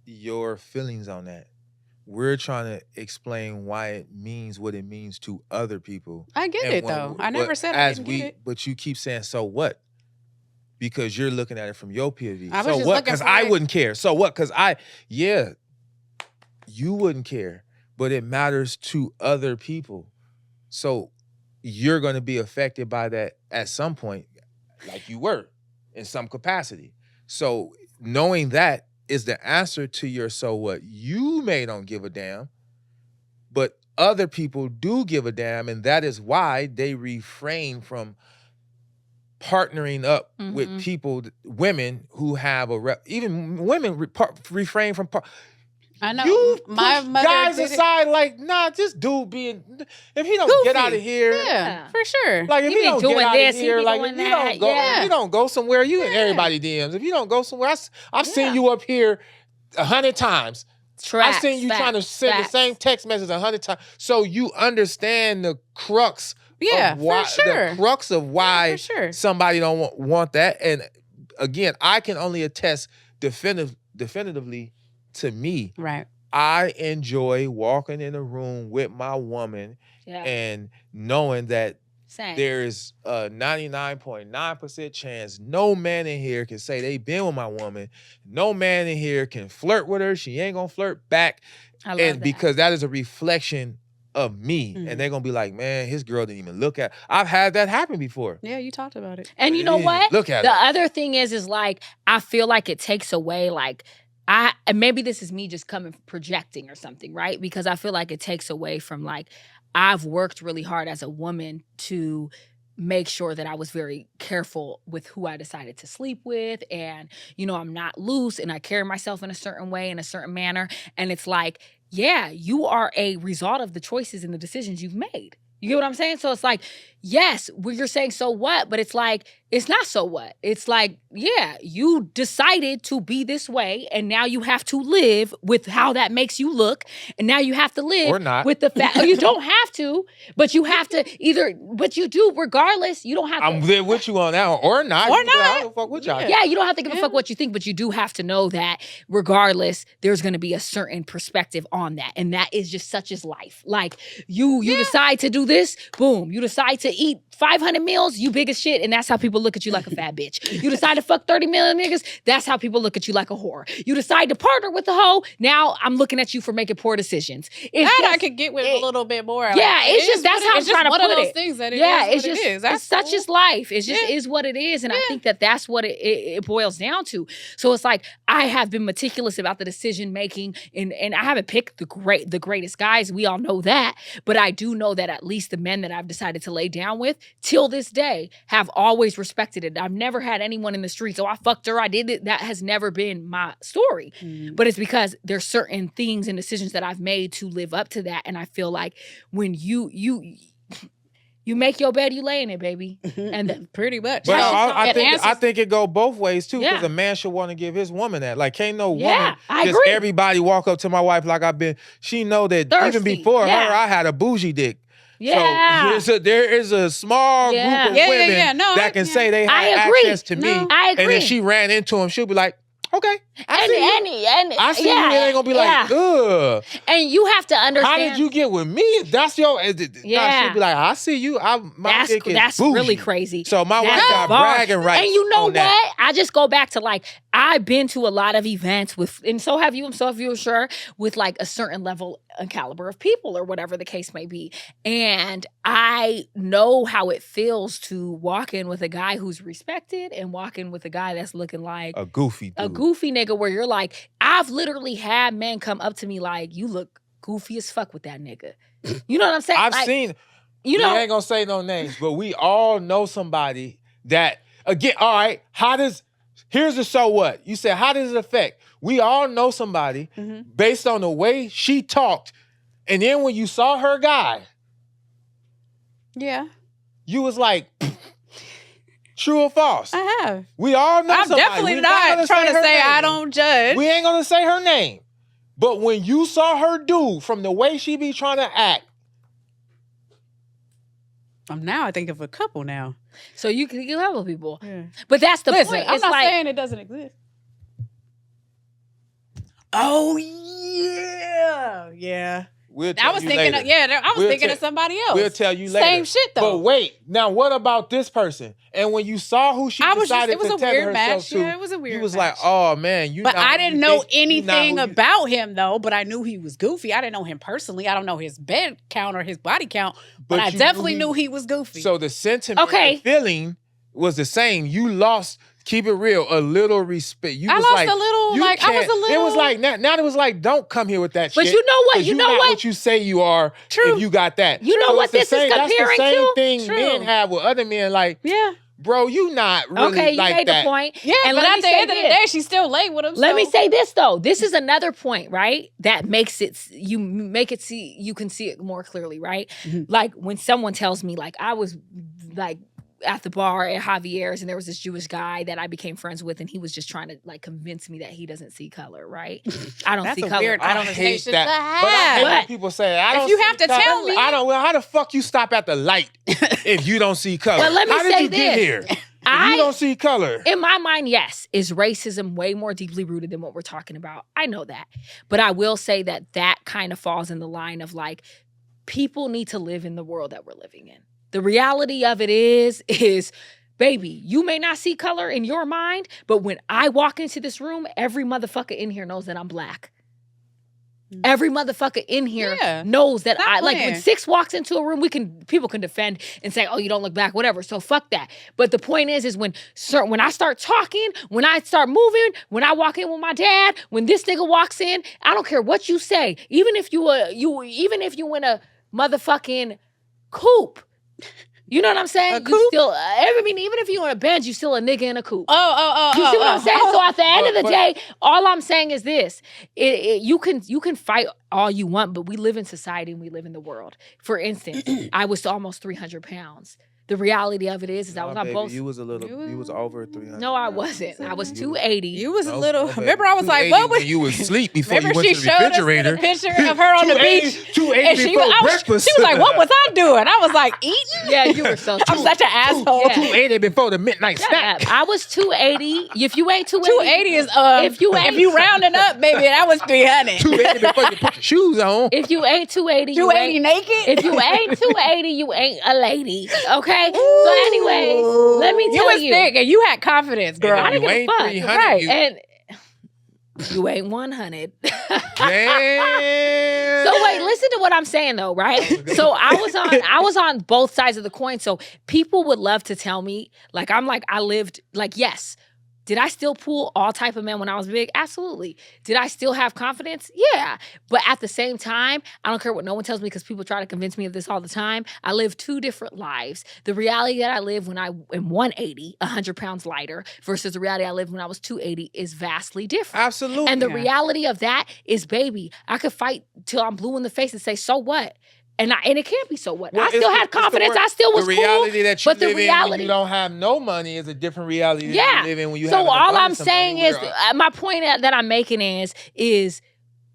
your feelings on that. We're trying to explain why it means what it means to other people. I get it, though. I never said I didn't get it. But you keep saying, so what? Because you're looking at it from your POV. I was so just what? looking Because for I it. wouldn't care. So what? Because you wouldn't care. But it matters to other people. So you're going to be affected by that at some point, like you were, in some capacity. So knowing that is the answer to your so what. You may don't give a damn, but other people do give a damn, and that is why they refrain from partnering up with people, women who have even women refrain from I know. You My push mother guys did it. aside, like, nah, this dude being, if he don't get out of here, Yeah, for sure. like, if He he be don't doing get out this, of he here, be like, doing if you that, don't go, yeah. if you don't go somewhere, you in Yeah. everybody DMs. If you don't go somewhere, I've seen Yeah. you up here 100 times. Tracks, I've seen you trying to send facts. the same text message 100 times. So you understand the crux Yeah, of why, for sure. the crux of why for sure. somebody don't want that. And again, I can only attest definitively to me. Right. I enjoy walking in a room with my woman Yeah. and knowing that Same. there is a 99.9% chance no man in here can say they been with my woman. No man in here can flirt with her. She ain't gonna flirt back. I love And that. because that is a reflection of me. Mhm. And they're gonna be like, man, his girl didn't even look at. I've had that happen before. Yeah, you talked about it. And you know Yeah, what? look at the her. other thing is like, I feel like it takes away, like, and maybe this is me just projecting or something, right? Because I feel like it takes away from, like, I've worked really hard as a woman to make sure that I was very careful with who I decided to sleep with. And, you know, I'm not loose and I carry myself in a certain way, in a certain manner. And it's like, yeah, you are a result of the choices and the decisions you've made. You get what I'm saying? So it's like, yes, when you're saying so what, but it's like, it's not so what. It's like, yeah, you decided to be this way, and now you have to live with how that makes you look, and now you have to live Or not. with the fact. Oh, you don't have to, but you have to but you do regardless. You don't have to. I'm there with you on that one. Or not. Or You can be like, not. I don't fuck with y'all. Yeah, you don't have to give a Yeah. fuck what you think, but you do have to know that regardless, there's going to be a certain perspective on that. And that is just such as life. Like, you decide to do this, boom. You decide to eat 500 meals, you big as shit, and that's how people look at you, like a fat bitch. You decide to fuck 30 million niggas, that's how people look at you, like a whore. You decide to partner with a hoe, now I'm looking at you for making poor decisions. It's That I just- could get with a little bit more. Yeah, it's just, that's how I'm trying to one put of those it. things that it Yeah, is it's what just, it is. That's it's such cool. as life. It just Yeah. is what it is. And I Yeah. think that that's what it boils down to. So it's like, I have been meticulous about the decision making, and I haven't picked the greatest guys. We all know that. But I do know that at least the men that I've decided to lay down with till this day have always respected it. I've never had anyone in the streets, oh, I fucked her, I did it. That has never been my story. Mm. But it's because there's certain things and decisions that I've made to live up to that. And I feel like when you make your bed, you lay in it, baby. And then Pretty much. But Right. I It think answers- it go both ways too, because Yeah. a man should want to give his woman that. Like, can't no woman Yeah, I just agree. everybody walk up to my wife like I've been. She know that Thirsty, even before yeah. her, I had a bougie dick. Yeah. So there is a small Yeah. group of Yeah, yeah, women yeah. No, that can yeah. say they I have agree. access to me. No. I And agree. if she ran into him, she'll be like, okay, I see you. And I see yeah, you. It ain't gonna be like, yeah. ugh. And you have to understand. How did you get with me? That's your. Yeah. Nah, she'll be like, I see you. My dick is That's bougie. really crazy. So my wife That's got bar. bragging rights. And you know on what? that. I just go back to, like, I've been to a lot of events with, and so have you, I'm sure, with like a certain level and caliber of people or whatever the case may be. And I know how it feels to walk in with a guy who's respected and walk in with a guy that's looking like A goofy dude. a goofy nigga, where you're like, I've literally had men come up to me like, you look goofy as fuck with that nigga. You know what I'm saying? I've Like, seen. You We know, ain't gonna say no names, but we all know somebody that again. All right, here's the so what? You said how does it affect? We all know somebody based on the way she talked, and then when you saw her guy, Yeah, you was like, true or false? I have. We all know I'm somebody. definitely We not gonna trying to her say I name. don't judge. We ain't gonna say her name. But when you saw her dude, from the way she be trying to act, Now I think of a couple now. so you have other people. Yeah. But that's the Listen, point. I'm It's not like, saying it doesn't exist. Oh yeah. we'll tell I was you thinking later. I was We'll thinking tell- of somebody else. We'll tell you later. Same shit though. But wait, now what about this person? And when you saw who she I was just, decided it was to a tether weird herself match. to, Yeah, it was a weird you was match. like, oh man, you. But not I who didn't you know think- you not anything who you- about him though, but I knew he was goofy. I didn't know him personally. I don't know his bed count or his body count, but I you definitely knew he was goofy. So the sentiment, Okay. the feeling was the same. You lost. Keep it real. A little respect. You I was lost like, a little, you like, I was can't- a It was little- like now it was like, don't come here with that But shit. you know what? 'cause You you know not what? what you say you are. True. If you got that. You know So what it's the this is same, comparing That's the same to? thing True. men have with other men. Like, yeah. bro, you not really okay, you like made that. the point. Yeah, And but let at me the say end of the this. day, she still laid with him. Let so- me say this though. This is another point, right? That makes it you make it see you can see it more clearly, right? Mhm. Like when someone tells me, like I was like at the bar at Javier's and there was this Jewish guy that I became friends with, and he was just trying to like convince me that he doesn't see color, right? I don't That's see a color. weird I don't conversation that. to But I hate when What? people say, I If don't you see have to color. tell me- I don't. Well, how the fuck you stop at the light if you don't see color? But let me how did say you get this. here? If you don't see color. In my mind, yes, is racism way more deeply rooted than what we're talking about? I know that. But I will say that that kind of falls in the line of like, people need to live in the world that we're living in. The reality of it is, baby, you may not see color in your mind, but when I walk into this room, every motherfucker in here knows that I'm black. Every motherfucker in here Yeah. knows that Stop I like when playing. Six walks into a room, people can defend and say, "Oh, you don't look black," whatever. So fuck that. But the point is when I start talking, when I start moving, when I walk in with my dad, when this nigga walks in, I don't care what you say. Even if you in a motherfucking coupe. You know what I'm saying? A You coupe? still, even if you're in a Benz, you still a nigga in a coupe. Oh. You see what I'm saying? So at the end of the But- day, all I'm saying is this: you can fight all you want, but we live in society and we live in the world. For instance, I was almost 300 pounds. The reality of it is I was on both. You was a little. You was over 300. No, I wasn't. I was 280. You was a No, little. baby. Remember, I was like, 280 "What was?" when you was asleep before you Remember, went she to the showed us refrigerator. the picture of her on the 280 beach, 280 and she before was breakfast. like, "What was I doing?" I was like, "Eating." Yeah, you were so. I'm such an asshole. Yeah. 280 before the midnight snack. I was 280. If you ain't 280, 280 is If if you you rounding up, baby, that was 300. 280 before you put your shoes on. if you ain't 280, you 280 ain't. naked. If you ain't 280, you ain't a lady. Okay. So anyway, let me you tell was you. thick and you had confidence, girl. And I didn't You give a ain't fuck. 300, Right. you- And you ain't 100. Damn. So wait, listen to what I'm saying though, right? So I was on both sides of the coin. So people would love to tell me, I lived, yes. Did I still pull all type of men when I was big? Absolutely. Did I still have confidence? Yeah. But at the same time, I don't care what no one tells me because people try to convince me of this all the time. I live two different lives. The reality that I live when I am 180, 100 pounds lighter, versus the reality I lived when I was 280 is vastly different. Absolutely. And the Yeah. reality of that is, baby, I could fight till I'm blue in the face and say, so what? And it can't be so what. Well, I still had confidence. I still was the reality cool. that you but the live in when reality- you don't have no money is a different reality than Yeah. you live in when you So have an all I'm abundance of saying money is, where- my point that I'm making is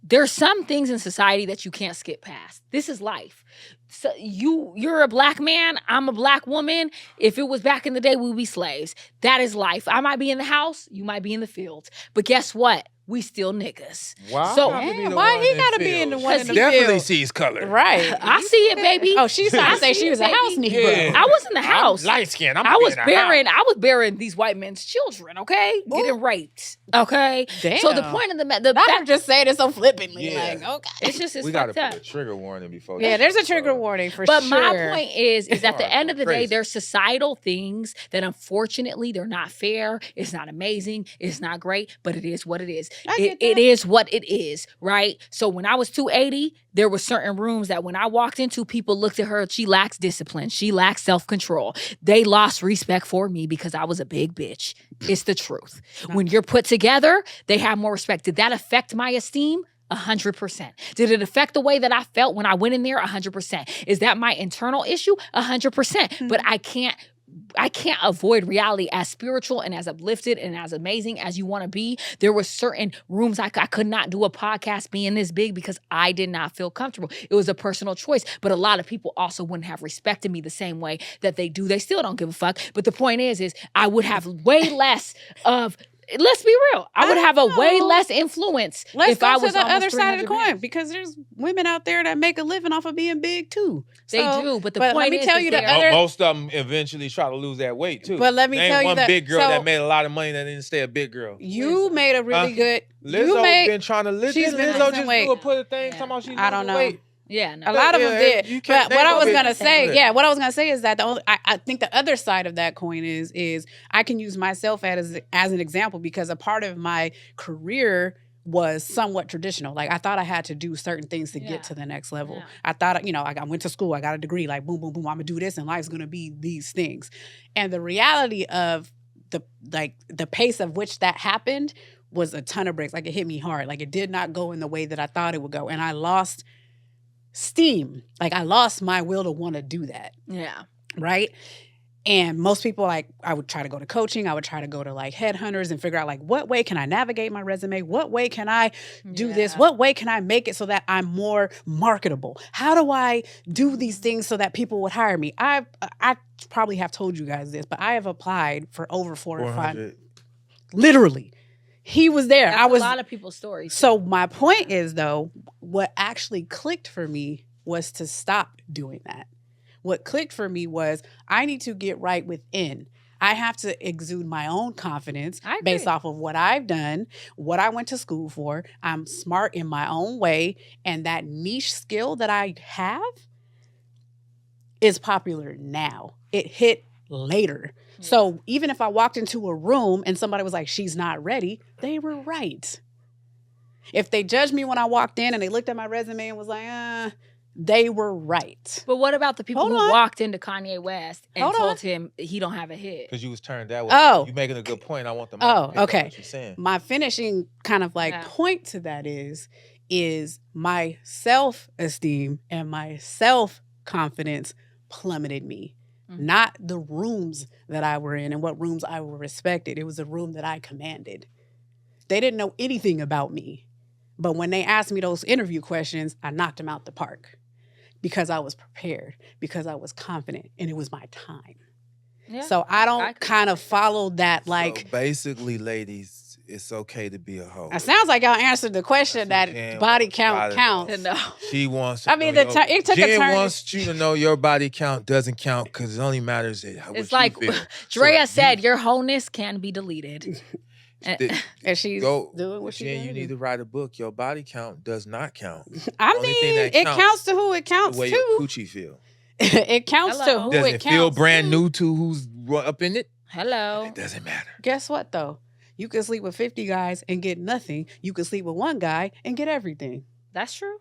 there's some things in society that you can't skip past. This is life. So you're a black man, I'm a black woman. If it was back in the day, we'd be slaves. That is life. I might be in the house, you might be in the fields. But guess what? We still niggas. Why? So- I have to be Damn, the why one he in gotta be in the fields? one in the Definitely field? sees color. Right. I see it, baby. Oh, she's trying to say she was a house Baby. Negro. Yeah. I was in the house. I'm light skinned. I was bearing these white men's children, okay? Getting raped. Okay. Damn. So the point of the Not fact, just saying it so flippantly. Yeah. Like, okay. it's just, it's We gotta fucked put up. a trigger warning before. Yeah, this there's a trigger episode. warning for But sure. my point is at the Alright, end of the day, crazy. there's societal things that unfortunately they're not fair. It's not amazing. It's not great, but it is what it is. I get It that. is what it is, right? So when I was 280, there were certain rooms that when I walked into, people looked at her. She lacks discipline. She lacks self-control. They lost respect for me because I was a big bitch. It's the truth. When you're put together, they have more respect. Did that affect my esteem? 100%. Did it affect the way that I felt when I went in there? 100%. Is that my internal issue? 100%. But I can't avoid reality. As spiritual and as uplifted and as amazing as you want to be. There were certain rooms I could not do a podcast being this big because I did not feel comfortable. It was a personal choice. But a lot of people also wouldn't have respected me the same way that they do. They still don't give a fuck. But the point is I would have way less of. Let's be real. I would have a way less influence Let's if go I to was the almost other side of the 300 coin pounds. because there's women out there that make a living off of being big too. They So- do, but the let point me is tell you the they're- other. Most of them eventually try to lose that weight too. But let me There ain't tell you one that- big girl so- that made a lot of money that didn't stay a big girl. You made a really good. Lizzo You made. been trying to live. she's been Lizzo losing just weight. do a put a thing talking about she I don't losing know. weight. Yeah, no. A lot of them Yeah, did. you can't But what name I was a gonna big- say, Go yeah, what I was gonna say is that I think the other side of that coin is I can use myself as an example because a part of my career was somewhat traditional. Like I thought I had to do certain things to Yeah. get to the next level. Yeah. I thought, I went to school, I got a degree, like boom, boom, boom, I'm gonna do this and life's gonna be these things. And the reality of the pace of which that happened was a ton of bricks. Like it hit me hard. Like it did not go in the way that I thought it would go. And I lost steam. Like I lost my will to want to do that. Yeah. Right. And most people, like, I would try to go to coaching. I would try to go to like headhunters and figure out like, what way can I navigate my resume? What way can I do this? Yeah. What way can I make it so that I'm more marketable? How do I do these things so that people would hire me? I probably have told you guys this, but I have applied for over 4 or 5. 400. Literally. He was there. That's I was a lot of people's stories. So my point is though, what actually clicked for me was to stop doing that. What clicked for me was I need to get right within. I have to exude my own confidence I agree. based off of what I've done, what I went to school for. I'm smart in my own way. And that niche skill that I have is popular now. It hit later. So even if I walked into a room and somebody was like, she's not ready, they were right. If they judged me when I walked in and they looked at my resume and was like, they were right. But what about the people Hold who on. walked into Kanye West and Hold told on. him he don't have a hit? Because you was turned that way. Oh. You making a good point. I want them. Oh, okay. What you're saying. My finishing kind of like Yeah. point to that is my self-esteem and my self-confidence plummeted me. Mhm. Not the rooms that I were in and what rooms I were respected. It was the room that I commanded. They didn't know anything about me. But when they asked me those interview questions, I knocked them out the park because I was prepared, because I was confident, and it was my time. Yeah. So I don't could kind of see follow that like, So basically, ladies, it's okay to be a hoe. it sounds like y'all answered the question That's that what body Jen count wanted. counts. to know. She wants. To I mean, know the your- it took a Jen turn. wants you to know your body count doesn't count because it only matters what It's you like feel. Drea So said, your wholeness can be deleted. you- And she's Go. doing what she's Jen, doing. you need to write a book. Your body count does not count. I only thing mean, that it counts counts to who it The counts way your to. coochie feel. It counts to Hello. who Does it it counts feel brand to. new to who's up in it? Hello. It doesn't matter. Guess what though? You can sleep with 50 guys and get nothing. You can sleep with one guy and get everything. That's true.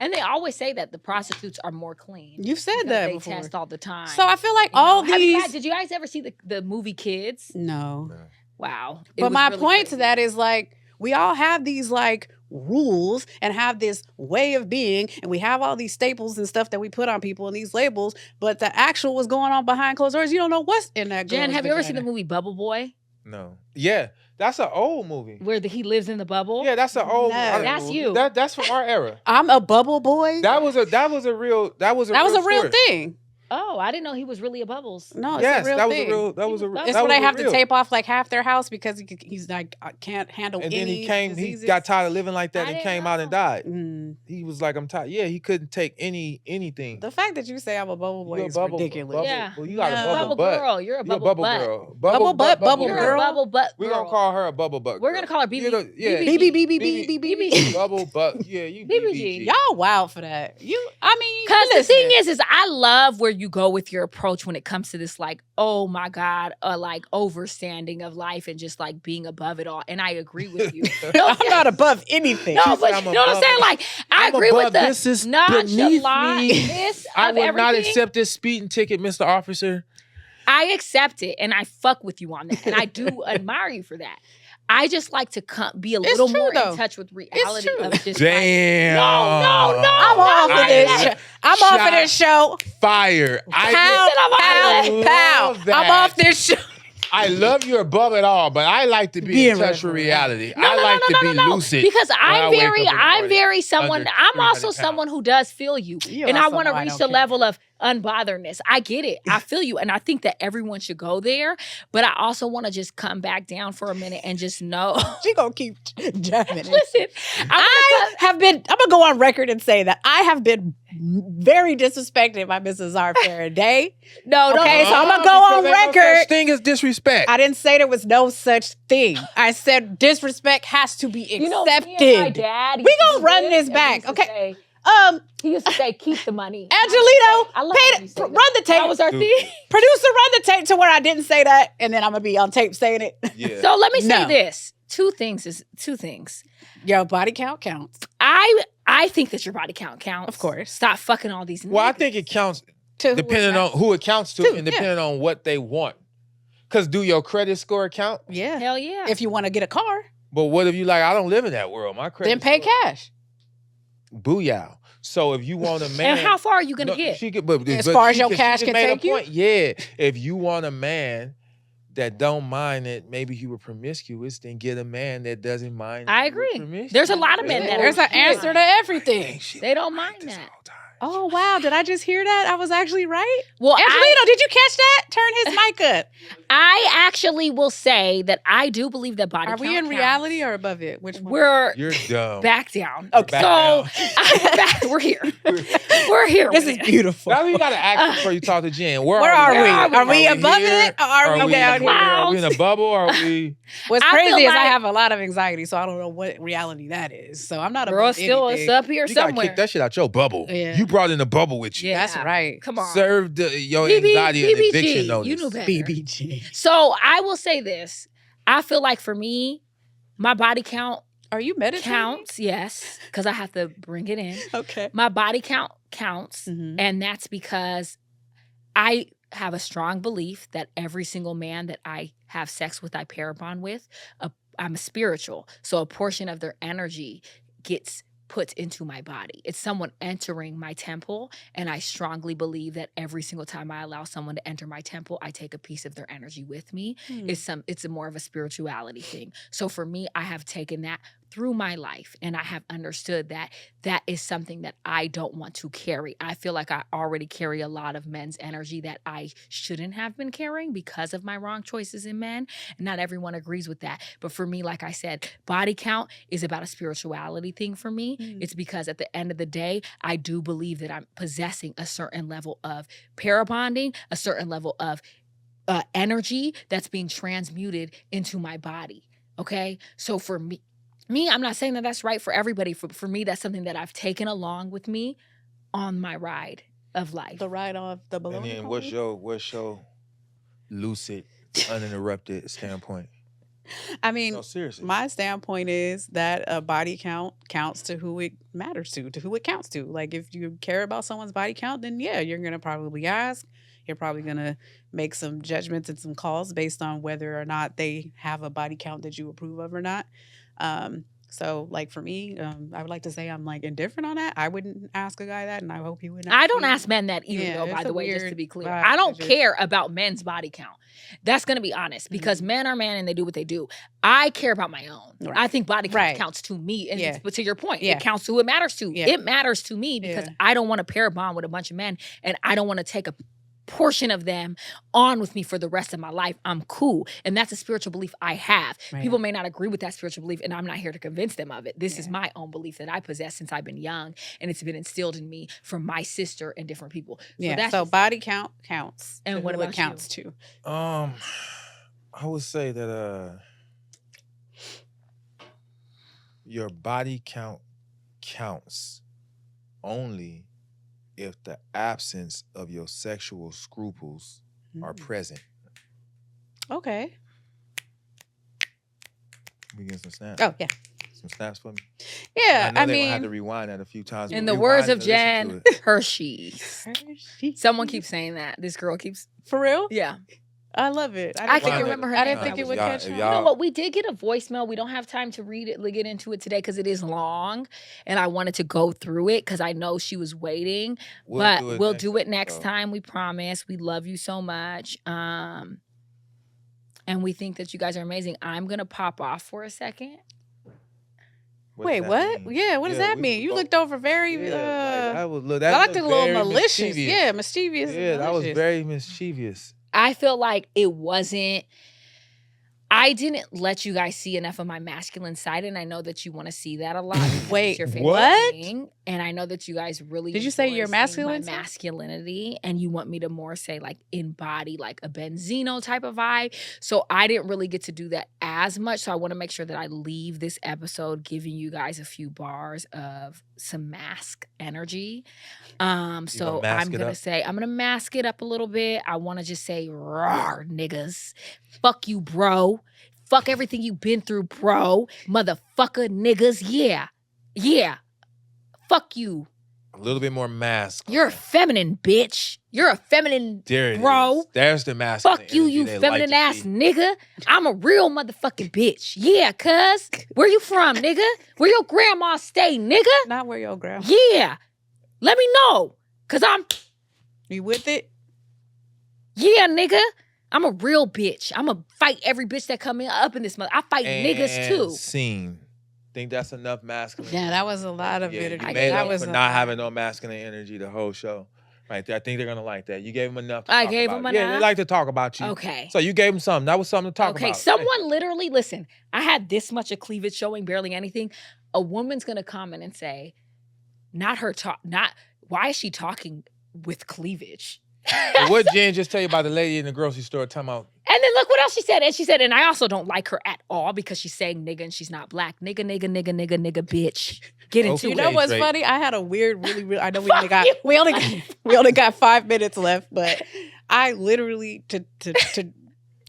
And they always say that the prostitutes are more clean. You've said because that they before. test all the time. So I feel like You know? all Have you these. guys- did you guys ever see the movie Kids? No. Wow. It But was my really point to crazy. that is like we all have these like rules and have this way of being, and we have all these staples and stuff that we put on people and these labels, but the actual what's going on behind closed doors, you don't know what's in that. Jen, girl's have you ever seen the vagina. movie Bubble Boy? No. Yeah, that's an old movie. Where he lives in the bubble? Yeah, that's an old. No. That's you. That's from our era. I'm a bubble boy. That was a real that was a real story. thing. Oh, I didn't know he was really a Bubbles. No, it's Yes, a real that was thing. a real. That was a. It's It's that when was they a have real. to tape off like half their house because he's like, I can't handle And any then he came. diseases. He got tired of living like that I and didn't came out and know. died. Mm. He was like, I'm tired. Yeah, he couldn't take anything. The fact that you say I'm a bubble boy You a is bubble- ridiculous. bubble- Yeah. Well, you got No. a bubble Bubble butt. girl. You're a You're bubble, butt. girl. Bubble butt, bubble You're girl. a bubble butt We're girl. gonna call her a bubble butt. We're girl. gonna call her BB. You know, yeah. BBG. Bubble butt. Yeah, you BBG. Y'all wild for that. I mean, Because the listen. thing is I love where you go with your approach when it comes to this, like, oh my God, like overstanding of life and just like being above it all. And I agree with you. I'm not above anything. No, She but said you I'm know what I'm above saying? it. Like, I I'm agree with above the this is beneath me. nonchalantness I of would everything. not accept this speeding ticket, Mr. Officer. I accept it and I fuck with you on that. And I do admire you for that. I just like to be a It's little true, more though. in touch with reality true. of just Damn. No, I'm off of this. I- I'm off of this show. Fire. I'm Pow, love pow. that. I'm off this show. I love you above it all, but I like to be in touch with reality. I like to be lucid. Because I wake up in the I'm morning very someone. under I'm 300 also pounds. someone who does feel you, You and I also want to know I reach don't the care. level of unbotheredness. I get it. I feel you, and I think that everyone should go there. But I also want to just come back down for a minute and just know. She gonna keep jamming it. Listen, I'm gonna go on record and say that I have been very disrespected by Mrs. Zara Faraday. no. Okay, so I'm gonna go Because on ain't no such record. thing as disrespect. I didn't say there was no such thing. I said disrespect has to be accepted. You know, me and my dad. We used to gonna do run this, this and back, he used to okay? say- Um, He used to say, "Keep the money." Angelito, I love pay when you say run that. the tape. That was our Dude. thing. Producer, run the tape to where I didn't say that, and then I'm gonna be on tape saying it. Yeah. So let me say No. this: two things. Yo, body count counts, I think that your body count counts. of course. Stop fucking all these. Well, I niggas. think it counts To who depending it's on who it counts to To, and yeah. depending on what they want. Because do your credit score count? yeah. Hell yeah. If you want to get a car, But what if you like, I don't live in that world. My credit then pay score- cash. Booyah. So if you want a man. and how far are you gonna No, get? She could, but, As but far as she your could- cash she can just made a take you? point. Yeah. If you want a man that don't mind it, maybe he was promiscuous, then get a man that doesn't mind. I that you were agree. promiscuous. There's a lot of men that There's are an answer to everything. They don't mind This that. whole time. Oh wow! Did I just hear that? I was actually right. Well, Angelino, did you catch that? Turn his mic up. I actually will say that I do believe that body Are count we in counts. reality or above it? Which one? We're You're dumb. back down. Okay. So we're here. We're here. This with is it. beautiful. Now you gotta ask before you talk to Jen. Where Where are we? Are we above here? it or are we down in, here? Are we in a bubble or are we? What's I feel crazy is I like- have a lot of anxiety, so I don't know what reality that is. So I'm not Girl, above still anything. it's up here You gotta somewhere. kick that shit out your bubble. Yeah. You brought in the bubble with you. Yeah. That's right. Come on. Serve your anxiety and eviction notice. You knew better. BBG. So I will say this. I feel like for me, my body count Are you meditating? counts, yes, because I have to bring it in. Okay. My body count counts, Mhm. and that's because I have a strong belief that every single man that I have sex with, I pair bond with, I'm spiritual. So a portion of their energy gets put into my body. It's someone entering my temple, and I strongly believe that every single time I allow someone to enter my temple, I take a piece of their energy with me. Hmm. It's a more of a spirituality thing. So for me, I have taken that through my life, and I have understood that that is something that I don't want to carry. I feel like I already carry a lot of men's energy that I shouldn't have been carrying because of my wrong choices in men. And not everyone agrees with that. But for me, like I said, body count is about a spirituality thing for me. Mm. It's because at the end of the day, I do believe that I'm possessing a certain level of parabonding, a certain level of energy that's being transmuted into my body. Okay? So for me, I'm not saying that that's right for everybody. For me, that's something that I've taken along with me on my ride of life. The ride off the balloon. And then pony? what's your lucid, uninterrupted standpoint? I mean, No, seriously. my standpoint is that a body count counts to who it matters to who it counts to. Like if you care about someone's body count, then yeah, you're gonna probably ask. You're probably gonna make some judgments and some calls based on whether or not they have a body count that you approve of or not. So like for me, I would like to say I'm like indifferent on that. I wouldn't ask a guy that, and I hope he wouldn't. I don't me. ask men that either, Yeah, though, by it's the a way, just to weird be clear. vibe I don't 'cause you're- care about men's body count. That's going to be honest because Mm-hmm. men are men and they do what they do. I care about my own. Right. I think body count Right. counts to me. And Yeah. but to your point, Yeah. it counts to who it matters to. Yeah. It matters to me because Yeah. I don't want to pair bond with a bunch of men and I don't want to take a portion of them on with me for the rest of my life, I'm cool. And that's a spiritual belief I have. Right. People may not agree with that spiritual belief, and I'm not here to convince them of it. This is my own belief that I possess since I've been young, and it's been instilled in me from my sister and different people. So body count counts. And what about counts too? I would say that your body count counts only if the absence of your sexual scruples are present. Okay. We get some snaps. Oh, yeah. Some snaps for me. Yeah, I know I they're mean, gonna have to rewind that a few times. In but the words rewind of it and listen Jan, to it. Hershey's. Someone keeps saying that. This girl keeps. for real? Yeah. I love it. I didn't can't think remember her I name. didn't think it would Y'all- catch if on. You know y'all- what? We did get a voicemail. We don't have time to read it, get into it today because it is long, and I wanted to go through it because I know she was waiting. But we'll do it next time. We promise. We love you so much, and we think that you guys are amazing. I'm gonna pop off for a second. What Wait, does that what? mean? Yeah, what does that mean? You looked over very that was look. I That looked looked a little very malicious. mischievous. Yeah, mischievous. and Yeah, that was malicious. very mischievous. I feel like it wasn't. I didn't let you guys see enough of my masculine side, and I know that you want to see that a lot. because Wait, it's your favorite what? thing, and I know that you guys really Did you say enjoy your seeing masculine my side? masculinity, and you want me to more say like embody like a Benzino type of vibe. So I didn't really get to do that as much. So I want to make sure that I leave this episode giving you guys a few bars of some mask energy. So mask I'm it gonna up? say I'm gonna mask it up a little bit. I want to just say, "Rawr, niggas, fuck you, bro." Fuck everything you've been through, bro. Motherfucker, niggas. Yeah. Yeah. Fuck you. A little bit more mask. You're a feminine, bitch. You're a feminine, There it bro. is. There's the mask. Fuck you, you feminine ass nigga. I'm a real motherfucking bitch. Yeah, cuz. Where you from, nigga? Where your grandma stay, nigga? Not where your grandma. Yeah. Let me know. Cuz I'm, You with it? yeah, nigga. I'm a real bitch. I'm going to fight every bitch that come in up in this mother. I fight niggas too. Scene. Think that's enough masculine? Yeah, that was a lot of Yeah, energy. you made That up was for a not lot. having no masculine energy the whole show. Right there. I think they're gonna like that. You gave them enough. To I talk gave about. them Yeah, enough? they like to talk about you. Okay. So you gave them something. That was something to talk about. Okay, someone literally, listen, I had this much of cleavage showing, barely anything. A woman's gonna comment and say, why is she talking with cleavage? But what Jen just tell you about the lady in the grocery store talking about? And then look what else she said. And she said, and I also don't like her at all because she's saying nigga and she's not black. Nigga, bitch. Get into Okay. You it. know what's Drake. funny? I had a weird, really. I know we Fuck only got you. we only got 5 minutes left, but I literally to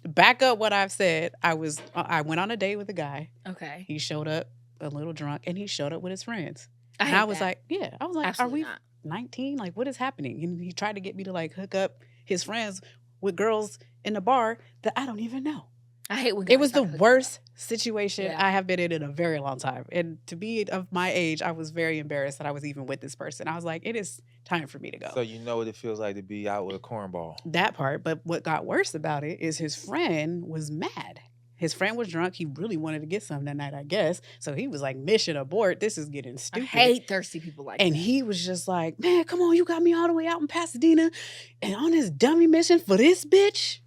back up what I've said. I went on a date with a guy. Okay. He showed up a little drunk, and he showed up with his friends. I And I was like, yeah. I was like, Absolutely are we not. 19? Like, what is happening? And he tried to get me to like hook up his friends with girls in the bar that I don't even know. I hate when It guys was the start hooking worst situation Yeah. I have been in a very long time. And to be of my age, I was very embarrassed that I was even with this person. I was like, it is time for me to go. So you know what it feels like to be out with a cornball. That part. But what got worse about it is his friend was mad. His friend was drunk. He really wanted to get some that night, I guess. So he was like, mission abort. This is getting I stupid. hate thirsty people like And that. he was just like, man, come on, you got me all the way out in Pasadena and on this dummy mission for this bitch.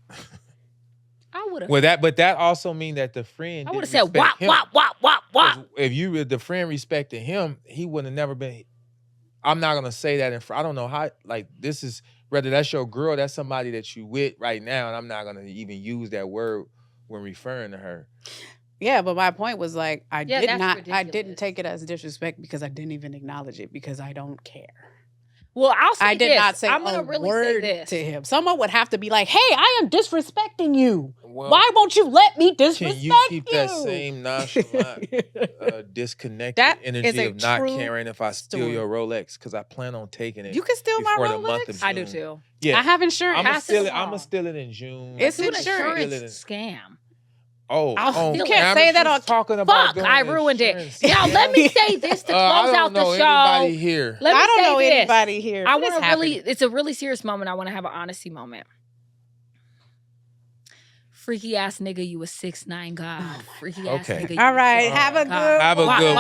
I would have. Well, that also mean that the friend. I would have didn't said wop, respect him. wop, wop, wop, wop. 'Cause if the friend respected him, he would have never been. I'm not gonna say that in front. I don't know how. Like this is whether that's your girl, that's somebody that you with right now, and I'm not gonna even use that word when referring to her. Yeah, but my point was like, I Yeah, that's didn't ridiculous. take it as disrespect because I didn't even acknowledge it because I don't care. Well, I'll say I did this. not say I'm gonna a really word say this. to him. Someone would have to be like, hey, I am disrespecting you. Well, Why won't you let me disrespect can you keep that same nonchalant, disconnected That is energy a of not true caring if I steal story. your Rolex? Because I plan on taking it. You can steal my before the month Rolex. of I do June. too. Yeah, I have insurance. I'm gonna Pass it steal it. I'm along. gonna steal it in June. It's I'm It's an gonna insurance. steal it in- scam. Oh, I'll on steal it. You can't say camera, that she's on- talking about Fuck, doing I ruined it. insurance. Now let me say this to close I don't out know the show. anybody here. Let me I don't say know this. anybody here. I What want is to really, happening? it's a really serious moment. I want to have an honesty moment. Freaky ass nigga, you a 6'9" god. Freaky ass Okay. nigga. You All right, a 6'9" have a good god. Have a one. good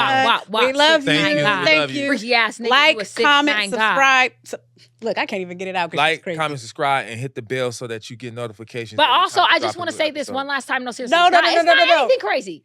one. We love you. Thank you. Thank Love you. you. Freaky ass nigga, Like, you a 6'9" comment, god. subscribe. Look, I can't even get it out. 'cause she's Like, crazy. comment, subscribe, and hit the bell so that you get notifications. But every also, time we I drop just a want to new say this episode. one last time. No, seriously. No, it's no, not- no, it's no, not no, no. anything crazy.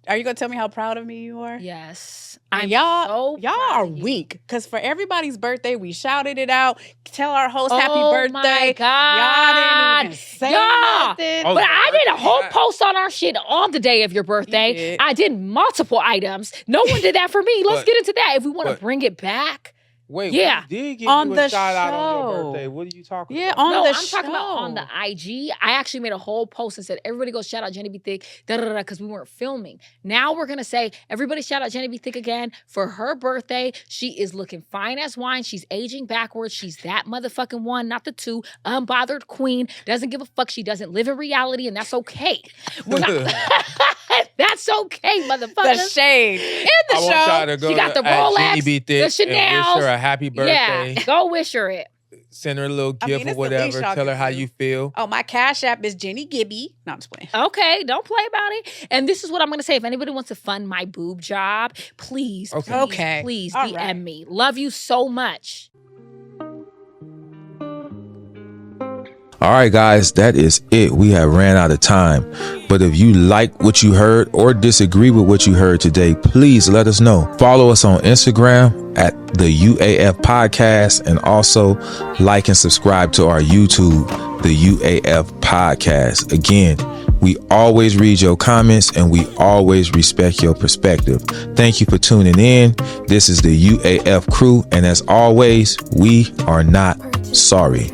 Are you gonna tell me how proud of me you are? Yes. And I'm y'all so y'all proud are of you. weak because for everybody's birthday we shouted it out. Tell our host happy Oh birthday. my God. Y'all didn't even say Yeah. nothing. Oh, But I did a whole Yeah. post on our shit on the day of your birthday. did. I did multiple items. No one did that for me. Let's But- get into that. If we want to but- bring it back. Wait, Yeah. we did give On you the a shout out on your show. birthday. What are you talking Yeah, about? on No, the I'm show. talking about on the IG. I actually made a whole post and said, everybody go shout out Jenny B. Thick, because we weren't filming. Now we're going to say, everybody shout out Jenny B. Thick again for her birthday. She is looking fine as wine. She's aging backwards. She's that motherfucking one, not the two. Unbothered queen. Doesn't give a fuck. She doesn't live in reality, and that's okay. We're not. That's okay, The motherfucker. shade in the I want show. y'all to go She got to the at Rolex, Jenny B. Thick the and wish Chanels. her a happy birthday. Yeah, go wish her it. Send her a little I gift mean, or it's the least whatever. y'all Tell her can how do. you feel. Oh, my Cash App is Jenny Gibby. No, I'm just playing. Okay, don't play about it. And this is what I'm going to say. If anybody wants to fund my boob job, please, Okay. please, Okay. please All DM right. me. Love you so much. All right, guys, that is it. We have ran out of time. But if you like what you heard or disagree with what you heard today, please let us know. Follow us on Instagram at the UAF Podcast, and also like and subscribe to our YouTube, the UAF Podcast. Again, we always read your comments and we always respect your perspective. Thank you for tuning in. This is the UAF crew, and as always, we are not sorry.